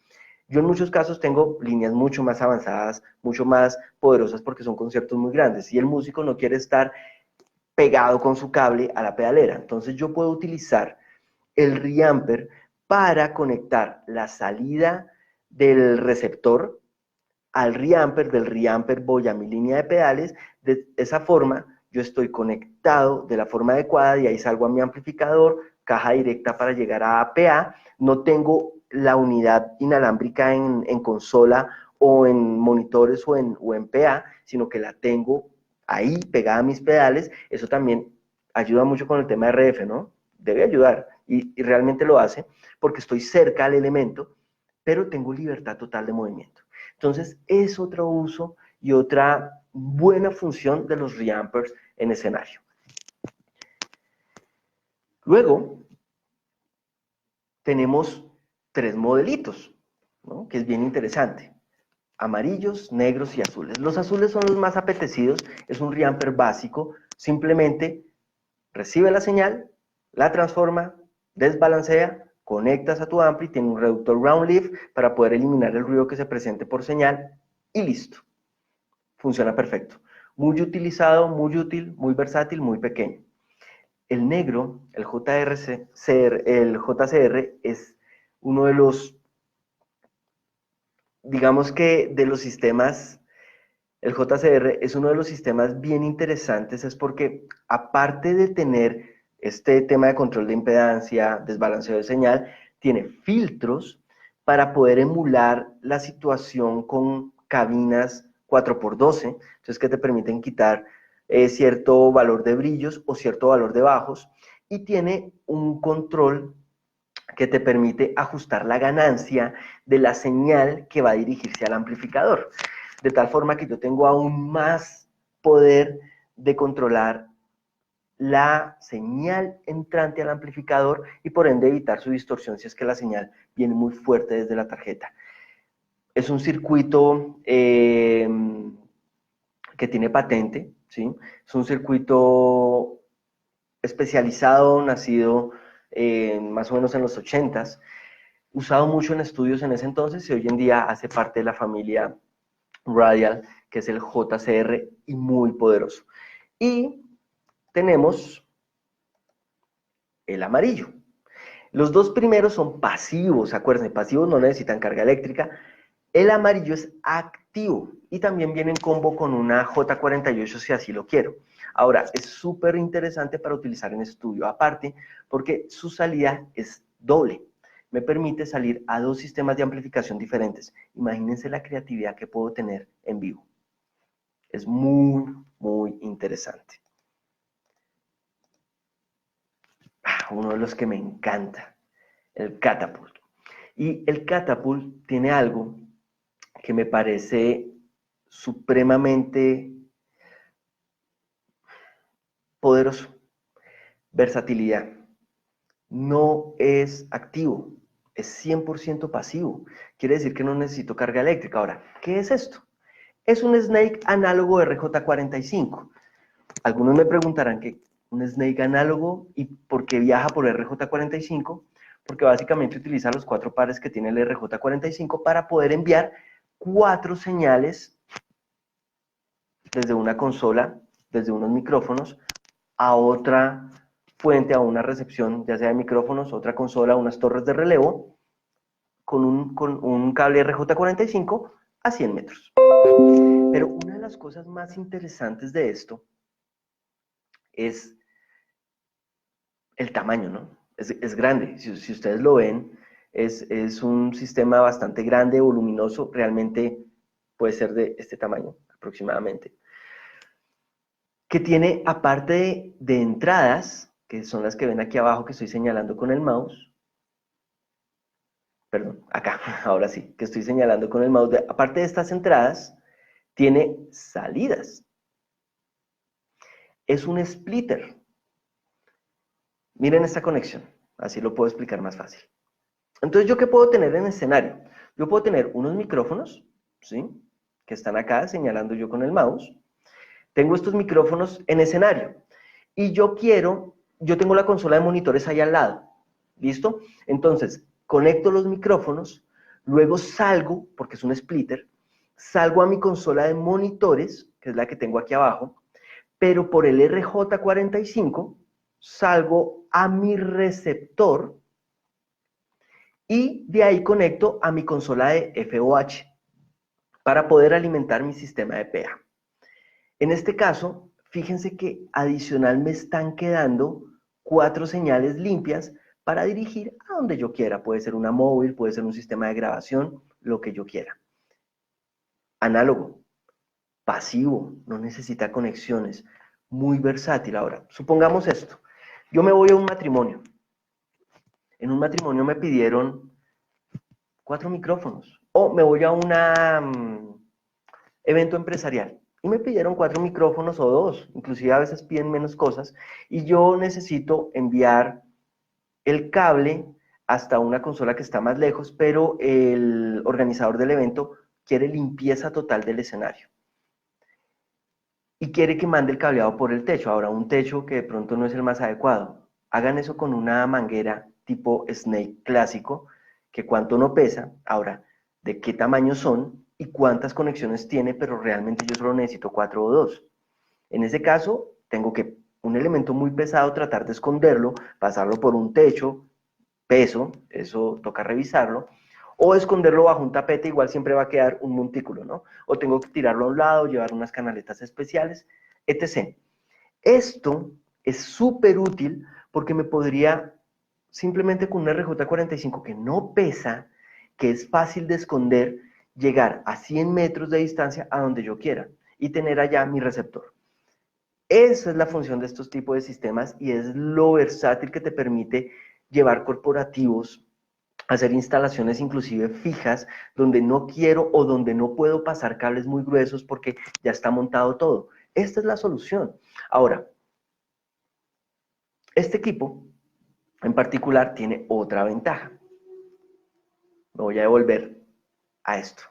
Yo en muchos casos tengo líneas mucho más avanzadas, mucho más poderosas porque son conciertos muy grandes y el músico no quiere estar pegado con su cable a la pedalera. Entonces yo puedo utilizar el reamper para conectar la salida del receptor al reamper, del reamper voy a mi línea de pedales, de esa forma yo estoy conectado de la forma adecuada y ahí salgo a mi amplificador, caja directa para llegar a APA, no tengo la unidad inalámbrica en consola o en monitores o en PA, sino que la tengo ahí pegada a mis pedales. Eso también ayuda mucho con el tema de RF, ¿no? Debe ayudar y realmente lo hace porque estoy cerca al elemento, pero tengo libertad total de movimiento. Entonces, es otro uso y otra buena función de los reampers en escenario. Luego, tenemos tres modelitos, ¿no? Que es bien interesante. Amarillos, negros y azules. Los azules son los más apetecidos, es un reamper básico, simplemente recibe la señal, la transforma, desbalancea, conectas a tu ampli, tiene un reductor round leaf para poder eliminar el ruido que se presente por señal y listo. Funciona perfecto. Muy utilizado, muy útil, muy versátil, muy pequeño. El negro, el JCR es uno de los, digamos que de los sistemas, el JCR es uno de los sistemas bien interesantes, es porque aparte de tener este tema de control de impedancia, desbalanceo de señal, tiene filtros para poder emular la situación con cabinas 4x12, entonces que te permiten quitar cierto valor de brillos o cierto valor de bajos, y tiene un control que te permite ajustar la ganancia de la señal que va a dirigirse al amplificador, de tal forma que yo tengo aún más poder de controlar la señal entrante al amplificador y por ende evitar su distorsión si es que la señal viene muy fuerte desde la tarjeta. Es un circuito que tiene patente, ¿sí? Es un circuito especializado, nacido más o menos en los 80s, usado mucho en estudios en ese entonces y hoy en día hace parte de la familia Radial, que es el JCR y muy poderoso. Y tenemos el amarillo. Los dos primeros son pasivos, acuérdense, pasivos no necesitan carga eléctrica. El amarillo es activo y también viene en combo con una J48 si así lo quiero. Ahora, es súper interesante para utilizar en estudio aparte porque su salida es doble. Me permite salir a dos sistemas de amplificación diferentes. Imagínense la creatividad que puedo tener en vivo. Es muy, muy interesante. Uno de los que me encanta, el Catapult. Y el Catapult tiene algo que me parece supremamente poderoso. Versatilidad. No es activo, es 100% pasivo. Quiere decir que no necesito carga eléctrica. Ahora, ¿qué es esto? Es un Snake análogo RJ45. Algunos me preguntarán que un Snake análogo y por qué viaja por RJ45, porque básicamente utiliza los 4 pares que tiene el RJ45 para poder enviar 4 señales desde una consola, desde unos micrófonos, a otra fuente, a una recepción, ya sea de micrófonos, otra consola, unas torres de relevo, con un cable RJ45 a 100 metros. Pero una de las cosas más interesantes de esto es el tamaño, ¿no? Es grande, si ustedes lo ven, es un sistema bastante grande, voluminoso, realmente puede ser de este tamaño aproximadamente, que tiene, aparte de entradas, que son las que ven aquí abajo que estoy señalando con el mouse, perdón, acá, ahora sí, que estoy señalando con el mouse, aparte de estas entradas, tiene salidas. Es un splitter. Miren esta conexión, así lo puedo explicar más fácil. Entonces, ¿yo qué puedo tener en el escenario? Yo puedo tener unos micrófonos, ¿sí? Que están acá señalando yo con el mouse. Tengo estos micrófonos en escenario. Y yo tengo la consola de monitores ahí al lado. ¿Listo? Entonces, conecto los micrófonos, luego salgo, porque es un splitter, salgo a mi consola de monitores, que es la que tengo aquí abajo, pero por el RJ45 salgo a mi receptor y de ahí conecto a mi consola de FOH para poder alimentar mi sistema de PA. En este caso, fíjense que adicional me están quedando 4 señales limpias para dirigir a donde yo quiera. Puede ser una móvil, puede ser un sistema de grabación, lo que yo quiera. Análogo, pasivo, no necesita conexiones, muy versátil. Ahora, supongamos esto. Yo me voy a un matrimonio. En un matrimonio me pidieron 4 micrófonos. O me voy a un evento empresarial y me pidieron 4 micrófonos o 2, inclusive a veces piden menos cosas, y yo necesito enviar el cable hasta una consola que está más lejos, pero el organizador del evento quiere limpieza total del escenario y quiere que mande el cableado por el techo. Ahora, un techo que de pronto no es el más adecuado. Hagan eso con una manguera tipo Snake clásico, que cuánto no pesa. Ahora, de qué tamaño son y cuántas conexiones tiene, pero realmente yo solo necesito 4 o 2. En ese caso, tengo que un elemento muy pesado, tratar de esconderlo, pasarlo por un techo, peso, eso toca revisarlo, o esconderlo bajo un tapete, igual siempre va a quedar un montículo, ¿no? O tengo que tirarlo a un lado, llevar unas canaletas especiales, etc. Esto es súper útil porque me podría, simplemente con una RJ45 que no pesa, que es fácil de esconder, llegar a 100 metros de distancia a donde yo quiera y tener allá mi receptor. Esa es la función de estos tipos de sistemas y es lo versátil que te permite llevar corporativos, hacer instalaciones inclusive fijas, donde no quiero o donde no puedo pasar cables muy gruesos porque ya está montado todo. Esta es la solución. Ahora, este equipo en particular tiene otra ventaja. Me voy a devolver a esto.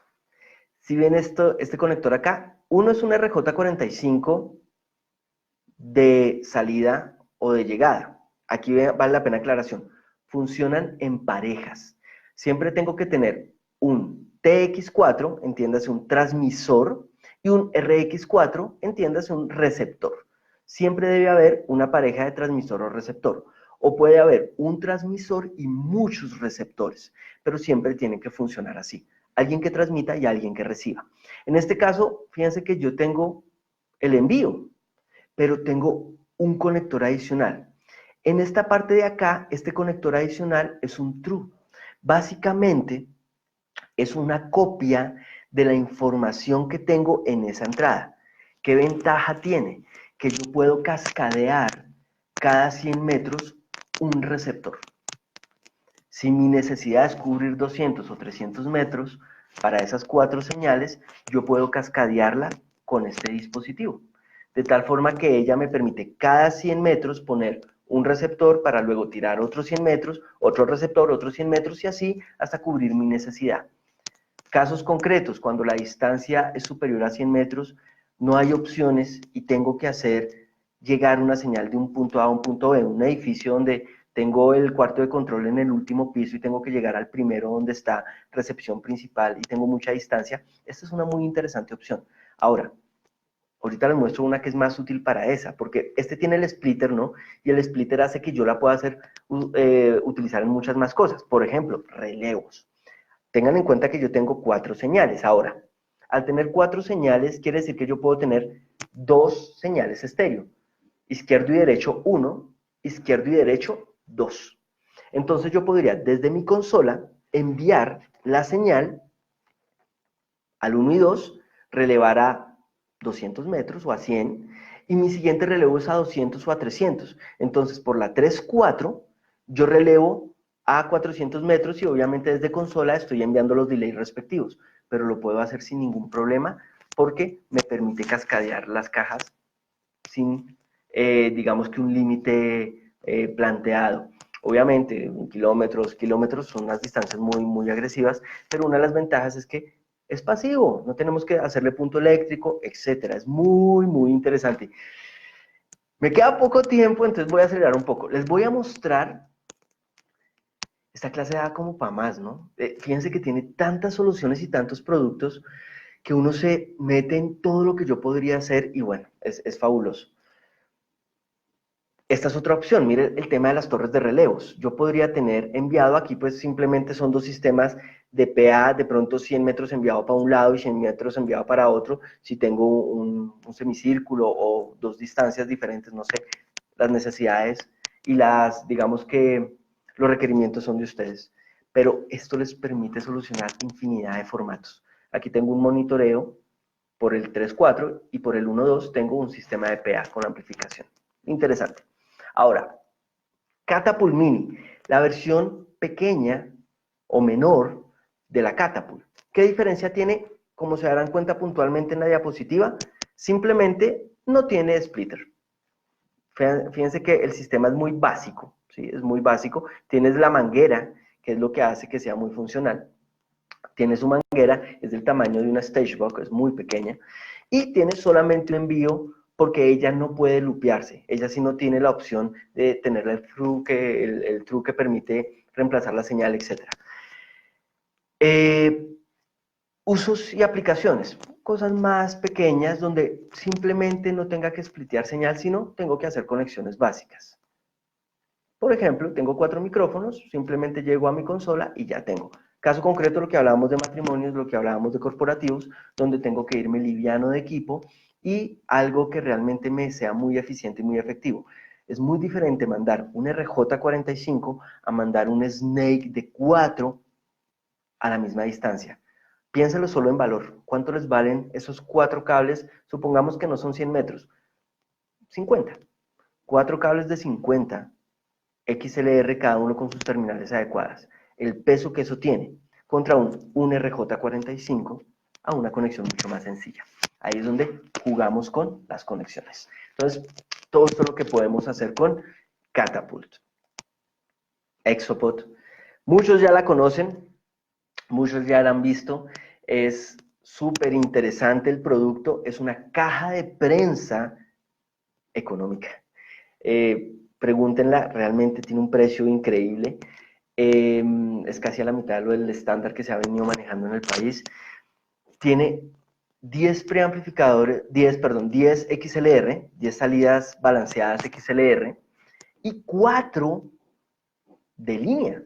Si ven este conector acá, uno es un RJ45 de salida o de llegada. Aquí vale la pena aclaración. Funcionan en parejas. Siempre tengo que tener un TX4, entiéndase un transmisor, y un RX4, entiéndase un receptor. Siempre debe haber una pareja de transmisor o receptor. O puede haber un transmisor y muchos receptores, pero siempre tienen que funcionar así. Alguien que transmita y alguien que reciba. En este caso, fíjense que yo tengo el envío, pero tengo un conector adicional. En esta parte de acá, este conector adicional es un true. Básicamente, es una copia de la información que tengo en esa entrada. ¿Qué ventaja tiene? Que yo puedo cascadear cada 100 metros un receptor. Si mi necesidad es cubrir 200 o 300 metros para esas 4 señales, yo puedo cascadearla con este dispositivo. De tal forma que ella me permite cada 100 metros poner un receptor para luego tirar otros 100 metros, otro receptor, otros 100 metros y así hasta cubrir mi necesidad. Casos concretos, cuando la distancia es superior a 100 metros, no hay opciones y tengo que hacer llegar una señal de un punto A a un punto B, un edificio donde tengo el cuarto de control en el último piso y tengo que llegar al primero donde está recepción principal y tengo mucha distancia. Esta es una muy interesante opción. Ahora, Ahorita les muestro una que es más útil para esa, porque este tiene el splitter, ¿no? Y el splitter hace que yo la pueda utilizar en muchas más cosas. Por ejemplo, relevos. Tengan en cuenta que yo tengo 4 señales. Ahora, al tener 4 señales, quiere decir que yo puedo tener 2 señales estéreo. Izquierdo y derecho 1, izquierdo y derecho 2. Entonces yo podría, desde mi consola, enviar la señal al 1 y 2, relevar a 200 metros o a 100, y mi siguiente relevo es a 200 o a 300. Entonces, por la 3-4, yo relevo a 400 metros y obviamente desde consola estoy enviando los delays respectivos, pero lo puedo hacer sin ningún problema porque me permite cascadear las cajas sin, digamos que un límite planteado. Obviamente, kilómetros son unas distancias muy agresivas, pero una de las ventajas es que es pasivo, no tenemos que hacerle punto eléctrico, etcétera. Es muy interesante. Me queda poco tiempo, entonces voy a acelerar un poco. Les voy a mostrar, esta clase da como para más, ¿no? Fíjense que tiene tantas soluciones y tantos productos que uno se mete en todo lo que yo podría hacer y bueno, es fabuloso. Esta es otra opción, mire el tema de las torres de relevos. Yo podría tener enviado aquí, pues simplemente son 2 sistemas de PA, de pronto 100 metros enviado para un lado y 100 metros enviado para otro, si tengo un semicírculo o 2 distancias diferentes, no sé, las necesidades y digamos que los requerimientos son de ustedes. Pero esto les permite solucionar infinidad de formatos. Aquí tengo un monitoreo por el 3-4 y por el 1-2 tengo un sistema de PA con amplificación. Interesante. Ahora, Catapult Mini, la versión pequeña o menor de la Catapult. ¿Qué diferencia tiene? Como se darán cuenta puntualmente en la diapositiva, simplemente no tiene splitter. Fíjense que el sistema es muy básico, ¿sí? Es muy básico. Tienes la manguera, que es lo que hace que sea muy funcional. Tiene su manguera, es del tamaño de una Stagebox, es muy pequeña, y tiene solamente un envío porque ella no puede lupearse. Ella sí no tiene la opción de tener el through que permite reemplazar la señal, etc. Usos y aplicaciones, cosas más pequeñas donde simplemente no tenga que splitear señal, sino tengo que hacer conexiones básicas. Por ejemplo, tengo 4 micrófonos, simplemente llego a mi consola y ya tengo. Caso concreto, lo que hablábamos de matrimonios, lo que hablábamos de corporativos, donde tengo que irme liviano de equipo y algo que realmente me sea muy eficiente y muy efectivo. Es muy diferente mandar un RJ45 a mandar un Snake de 4 a la misma distancia. Piénsalo solo en valor. ¿Cuánto les valen esos 4 cables? Supongamos que no son 100 metros, 50. 4 cables de 50 XLR, cada uno con sus terminales adecuadas. El peso que eso tiene contra un RJ45 a una conexión mucho más sencilla. Ahí es donde jugamos con las conexiones. Entonces, todo esto es lo que podemos hacer con Catapult. Exopod. Muchos ya la conocen, muchos ya la han visto. Es súper interesante el producto. Es una caja de prensa económica. Pregúntenla, realmente tiene un precio increíble. Es casi a la mitad de lo del estándar que se ha venido manejando en el país. Tiene 10 preamplificadores, 10 XLR, 10 salidas balanceadas XLR y 4 de línea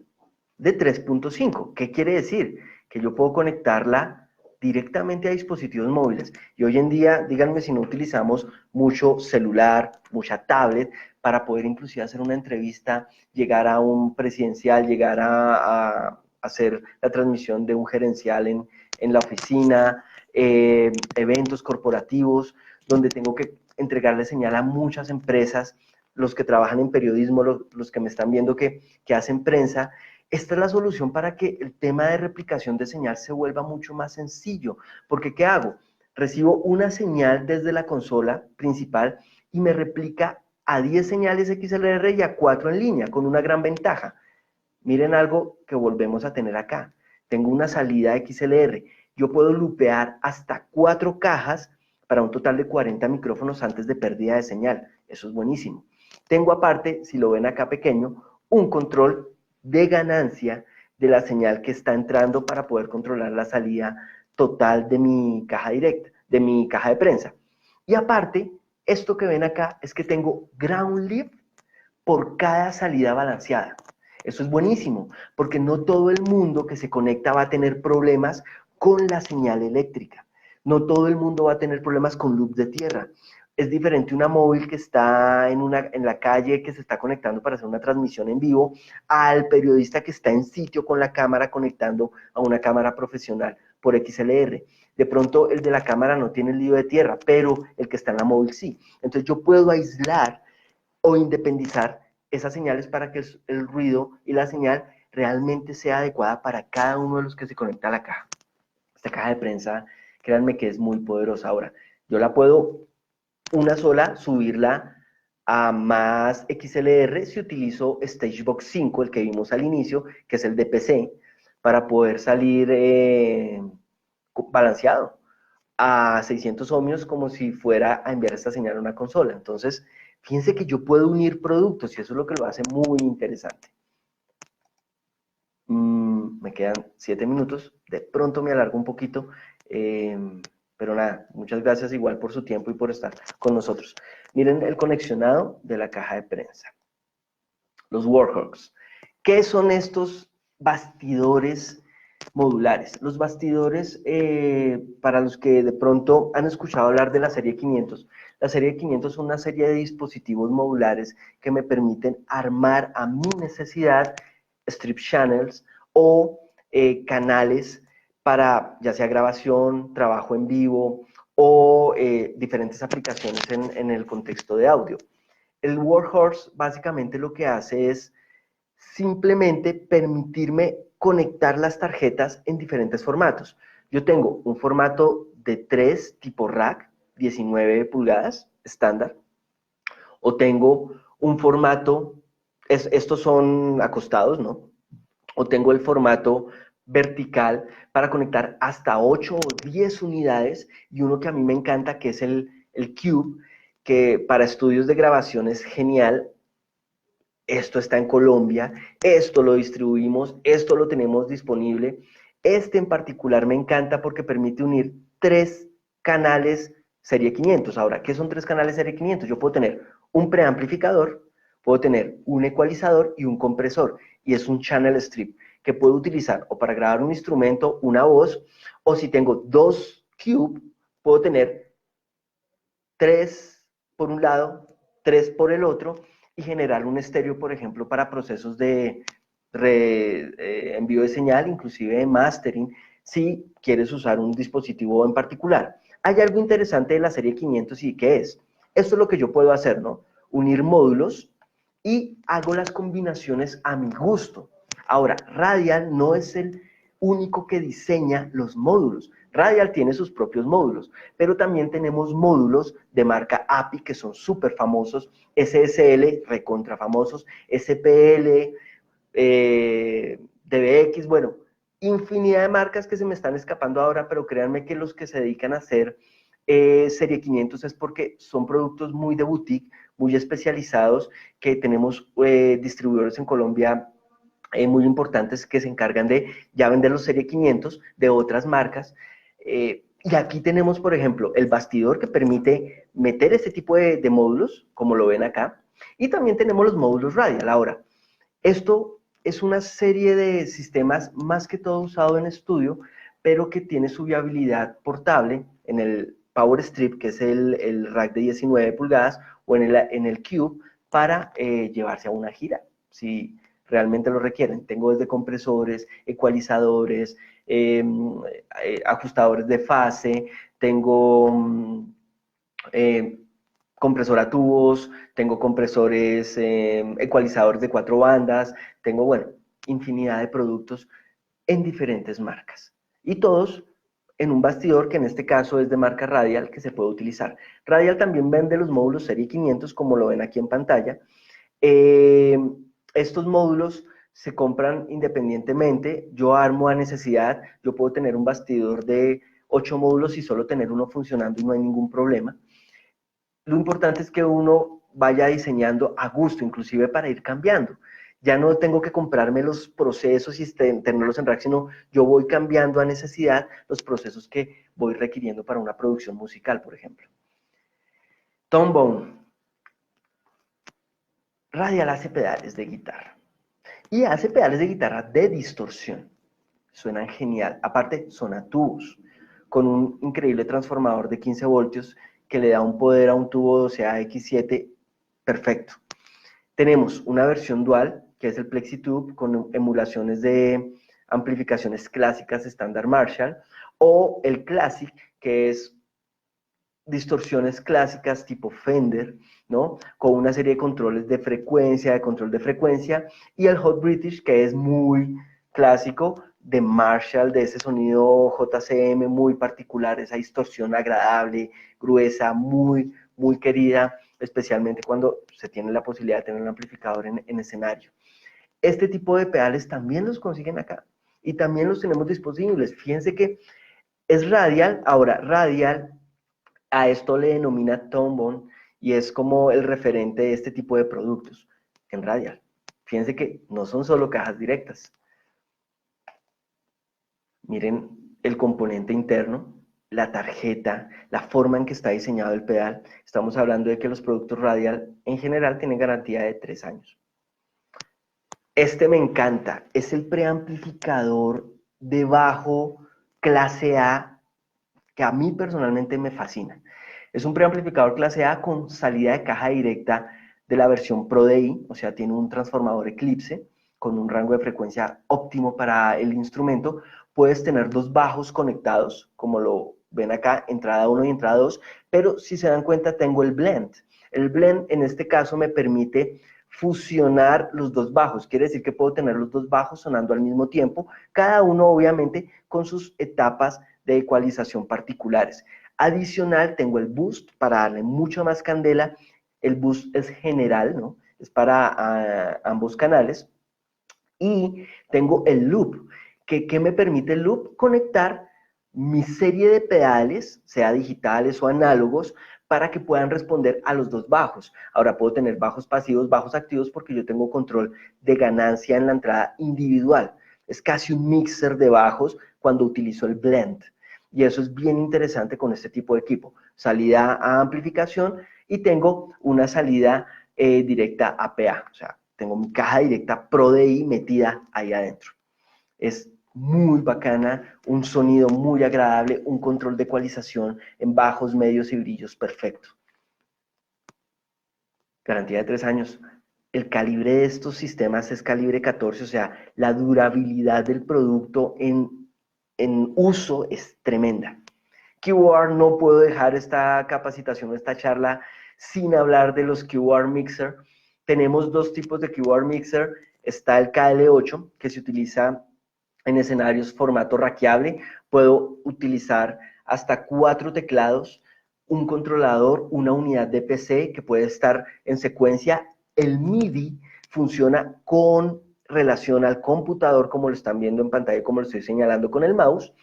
de 3.5. ¿Qué quiere decir? Que yo puedo conectarla directamente a dispositivos móviles. Y hoy en día, díganme si no utilizamos mucho celular, mucha tablet, para poder inclusive hacer una entrevista, llegar a un presidencial, llegar a hacer la transmisión de un gerencial en la oficina, eventos corporativos, donde tengo que entregarle señal a muchas empresas, los que trabajan en periodismo, los que me están viendo que hacen prensa. Esta es la solución para que el tema de replicación de señal se vuelva mucho más sencillo. Porque, ¿qué hago? Recibo una señal desde la consola principal y me replica a 10 señales XLR y a 4 en línea, con una gran ventaja. Miren algo que volvemos a tener acá. Tengo una salida XLR. Yo puedo lupear hasta 4 cajas para un total de 40 micrófonos antes de pérdida de señal. Eso es buenísimo. Tengo aparte, si lo ven acá pequeño, un control de ganancia de la señal que está entrando para poder controlar la salida total de mi caja directa, de mi caja de prensa. Y aparte, esto que ven acá es que tengo ground lift por cada salida balanceada. Eso es buenísimo, porque no todo el mundo que se conecta va a tener problemas con la señal eléctrica. No todo el mundo va a tener problemas con loops de tierra. Es diferente una móvil que está en la calle, que se está conectando para hacer una transmisión en vivo, al periodista que está en sitio con la cámara conectando a una cámara profesional por XLR. De pronto el de la cámara no tiene el lío de tierra, pero el que está en la móvil sí. Entonces yo puedo aislar o independizar esas señales para que el ruido y la señal realmente sea adecuada para cada uno de los que se conecta a la caja. Esta caja de prensa, créanme que es muy poderosa. Ahora, yo la puedo una sola subirla a más XLR si utilizo Stagebox 5, el que vimos al inicio, que es el de PC, para poder salir balanceado a 600 ohmios como si fuera a enviar esta señal a una consola. Entonces, fíjense que yo puedo unir productos y eso es lo que lo hace muy interesante. Me quedan 7 minutos, de pronto me alargo un poquito, pero nada, muchas gracias igual por su tiempo y por estar con nosotros. Miren el conexionado de la caja de prensa. Los Warhawks. ¿Qué son estos bastidores modulares? Los bastidores, para los que de pronto han escuchado hablar de la serie 500, la serie 500 es una serie de dispositivos modulares que me permiten armar a mi necesidad strip channels o canales para ya sea grabación, trabajo en vivo o diferentes aplicaciones en el contexto de audio. El Workhorse básicamente lo que hace es simplemente permitirme conectar las tarjetas en diferentes formatos. Yo tengo un formato de 3 tipo rack, 19 pulgadas, estándar, o tengo un formato, estos son acostados, ¿no? O tengo el formato vertical para conectar hasta 8 o 10 unidades y uno que a mí me encanta que es el Cube, que para estudios de grabación es genial. Esto está en Colombia, esto lo distribuimos, esto lo tenemos disponible. Este en particular me encanta porque permite unir 3 canales serie 500. Ahora, ¿qué son 3 canales serie 500? Yo puedo tener un preamplificador, puedo tener un ecualizador y un compresor, y es un channel strip que puedo utilizar o para grabar un instrumento, una voz, o si tengo 2 cube, puedo tener 3 por un lado, 3 por el otro, y generar un estéreo, por ejemplo, para procesos de envío de señal, inclusive de mastering, si quieres usar un dispositivo en particular. Hay algo interesante de la serie 500 y ¿qué es? Esto es lo que yo puedo hacer, ¿no? Unir módulos y hago las combinaciones a mi gusto. Ahora, Radial no es el único que diseña los módulos. Radial tiene sus propios módulos, pero también tenemos módulos de marca API que son súper famosos, SSL, recontra famosos, SPL, DBX, bueno, infinidad de marcas que se me están escapando ahora, pero créanme que los que se dedican a hacer Serie 500 es porque son productos muy de boutique, muy especializados, que tenemos distribuidores en Colombia muy importantes que se encargan de ya vender los Serie 500 de otras marcas. Y aquí tenemos, por ejemplo, el bastidor que permite meter este tipo de módulos, como lo ven acá, y también tenemos los módulos Radial. Ahora, esto es una serie de sistemas más que todo usado en estudio, pero que tiene su viabilidad portable en el Power Strip, que es el rack de 19 pulgadas, o en el Cube, para llevarse a una gira, si realmente lo requieren. Tengo desde compresores, ecualizadores, ajustadores de fase, tengo eh, compresor a tubos, tengo compresores, ecualizadores de 4 bandas, tengo, bueno, infinidad de productos en diferentes marcas. Y todos en un bastidor que en este caso es de marca Radial que se puede utilizar. Radial también vende los módulos serie 500 como lo ven aquí en pantalla. Eh, Estos módulos se compran independientemente, yo armo a necesidad, yo puedo tener un bastidor de 8 módulos y solo tener uno funcionando y no hay ningún problema. Lo importante es que uno vaya diseñando a gusto, inclusive para ir cambiando. Ya no tengo que comprarme los procesos y tenerlos en rack, sino yo voy cambiando a necesidad los procesos que voy requiriendo para una producción musical, por ejemplo. Tom Bone. Radial hace pedales de guitarra. Y hace pedales de guitarra de distorsión. Suenan genial. Aparte, son a tubos, con un increíble transformador de 15 voltios que le da un poder a un tubo 12AX7 perfecto. Tenemos una versión dual, que es el PlexiTube, con emulaciones de amplificaciones clásicas estándar Marshall, o el Classic, que es distorsiones clásicas tipo Fender, ¿no? Con una serie de controles de frecuencia, de control de frecuencia, y el Hot British, que es muy clásico, de Marshall, de ese sonido JCM muy particular, esa distorsión agradable, gruesa, muy, muy querida, especialmente cuando se tiene la posibilidad de tener un amplificador en escenario. Este tipo de pedales también los consiguen acá, y también los tenemos disponibles. Fíjense que es radial, ahora radial, a esto le denomina Tom Bone y es como el referente de este tipo de productos en radial. Fíjense que no son solo cajas directas. Miren el componente interno, la tarjeta, la forma en que está diseñado el pedal. Estamos hablando de que los productos radial en general tienen garantía de 3 años. Este me encanta, es el preamplificador de bajo clase A que a mí personalmente me fascina. Es un preamplificador clase A con salida de caja directa de la versión Pro DI, o sea, tiene un transformador Eclipse con un rango de frecuencia óptimo para el instrumento. Puedes tener dos bajos conectados, como lo ven acá, entrada 1 y entrada 2, pero si se dan cuenta tengo el blend. El blend en este caso me permite fusionar los dos bajos, quiere decir que puedo tener los dos bajos sonando al mismo tiempo, cada uno obviamente con sus etapas de ecualización particulares. Adicional, tengo el boost para darle mucho más candela. El boost es general, ¿no? Es para ambos canales. Y tengo el loop. ¿Qué me permite el loop? Conectar mi serie de pedales, sea digitales o análogos, para que puedan responder a los dos bajos. Ahora puedo tener bajos pasivos, bajos activos, porque yo tengo control de ganancia en la entrada individual. Es casi un mixer de bajos cuando utilizo el blend. Y eso es bien interesante con este tipo de equipo. Salida a amplificación y tengo una salida directa a PA. O sea, tengo mi caja directa Pro DI metida ahí adentro. Es muy bacana, un sonido muy agradable, un control de ecualización en bajos, medios y brillos perfecto. Garantía de 3 años. El calibre de estos sistemas es calibre 14, o sea, la durabilidad del producto en uso es tremenda. QR, no puedo dejar esta capacitación, esta charla, sin hablar de los QR Mixer. Tenemos dos tipos de QR Mixer. Está el KL8, que se utiliza en escenarios formato raqueable. Puedo utilizar hasta 4 teclados, un controlador, una unidad de PC que puede estar en secuencia. El MIDI funciona con relación al computador, como lo están viendo en pantalla, como lo estoy señalando con el mouse.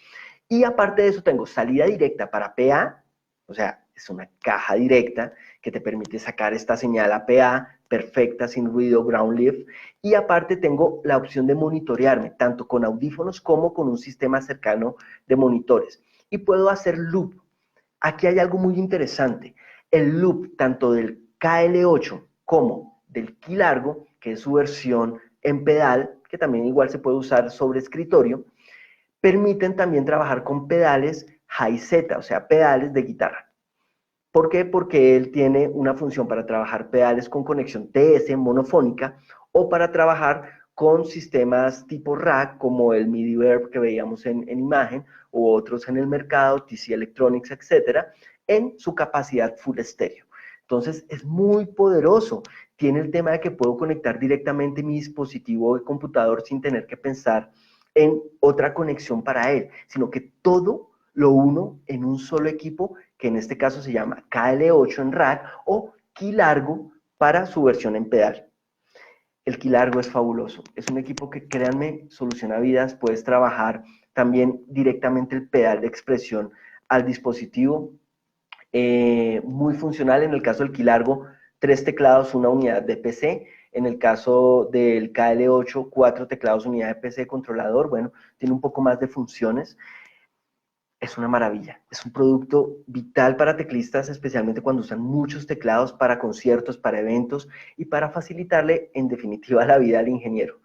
Y aparte de eso tengo salida directa para PA, o sea, es una caja directa que te permite sacar esta señal a PA perfecta, sin ruido, ground lift. Y aparte tengo la opción de monitorearme, tanto con audífonos como con un sistema cercano de monitores. Y puedo hacer loop. Aquí hay algo muy interesante. El loop tanto del KL8 como del Key Largo, que es su versión en pedal, que también igual se puede usar sobre escritorio, permiten también trabajar con pedales Hi-Z, o sea, pedales de guitarra. ¿Por qué? Porque él tiene una función para trabajar pedales con conexión TS monofónica o para trabajar con sistemas tipo rack como el MIDI Verb que veíamos en imagen u otros en el mercado, TC Electronics, etcétera, en su capacidad full estéreo. Entonces es muy poderoso. Tiene el tema de que puedo conectar directamente mi dispositivo de computador sin tener que pensar en otra conexión para él, sino que todo lo uno en un solo equipo, que en este caso se llama KL8 en rack o Key Largo para su versión en pedal. El Key Largo es fabuloso, es un equipo que, créanme, soluciona vidas. Puedes trabajar también directamente el pedal de expresión al dispositivo, muy funcional. En el caso del Key Largo, 3 teclados, una unidad de PC. En el caso del KL8, 4 teclados, unidad de PC, controlador. Bueno, tiene un poco más de funciones. es una maravilla. Es un producto vital para teclistas, especialmente cuando usan muchos teclados para conciertos, para eventos y para facilitarle, en definitiva, la vida al ingeniero.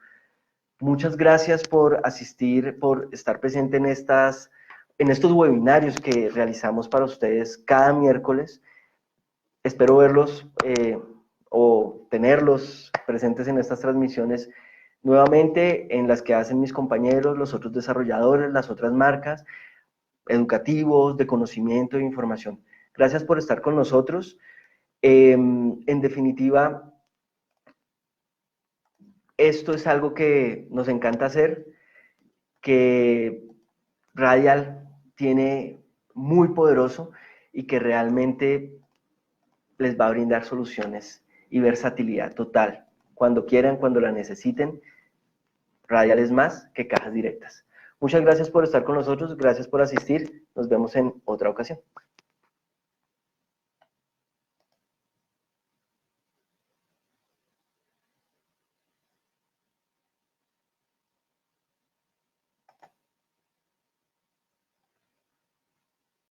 Muchas gracias por asistir, por estar presente en estos webinarios que realizamos para ustedes cada miércoles. Espero verlos o tenerlos presentes en estas transmisiones nuevamente, en las que hacen mis compañeros, los otros desarrolladores, las otras marcas, educativos, de conocimiento e información. Gracias por estar con nosotros. En definitiva, esto es algo que nos encanta hacer, que Radial tiene muy poderoso y que realmente les va a brindar soluciones y versatilidad total. Cuando quieran, cuando la necesiten, Radial es más que cajas directas. Muchas gracias por estar con nosotros, gracias por asistir, nos vemos en otra ocasión.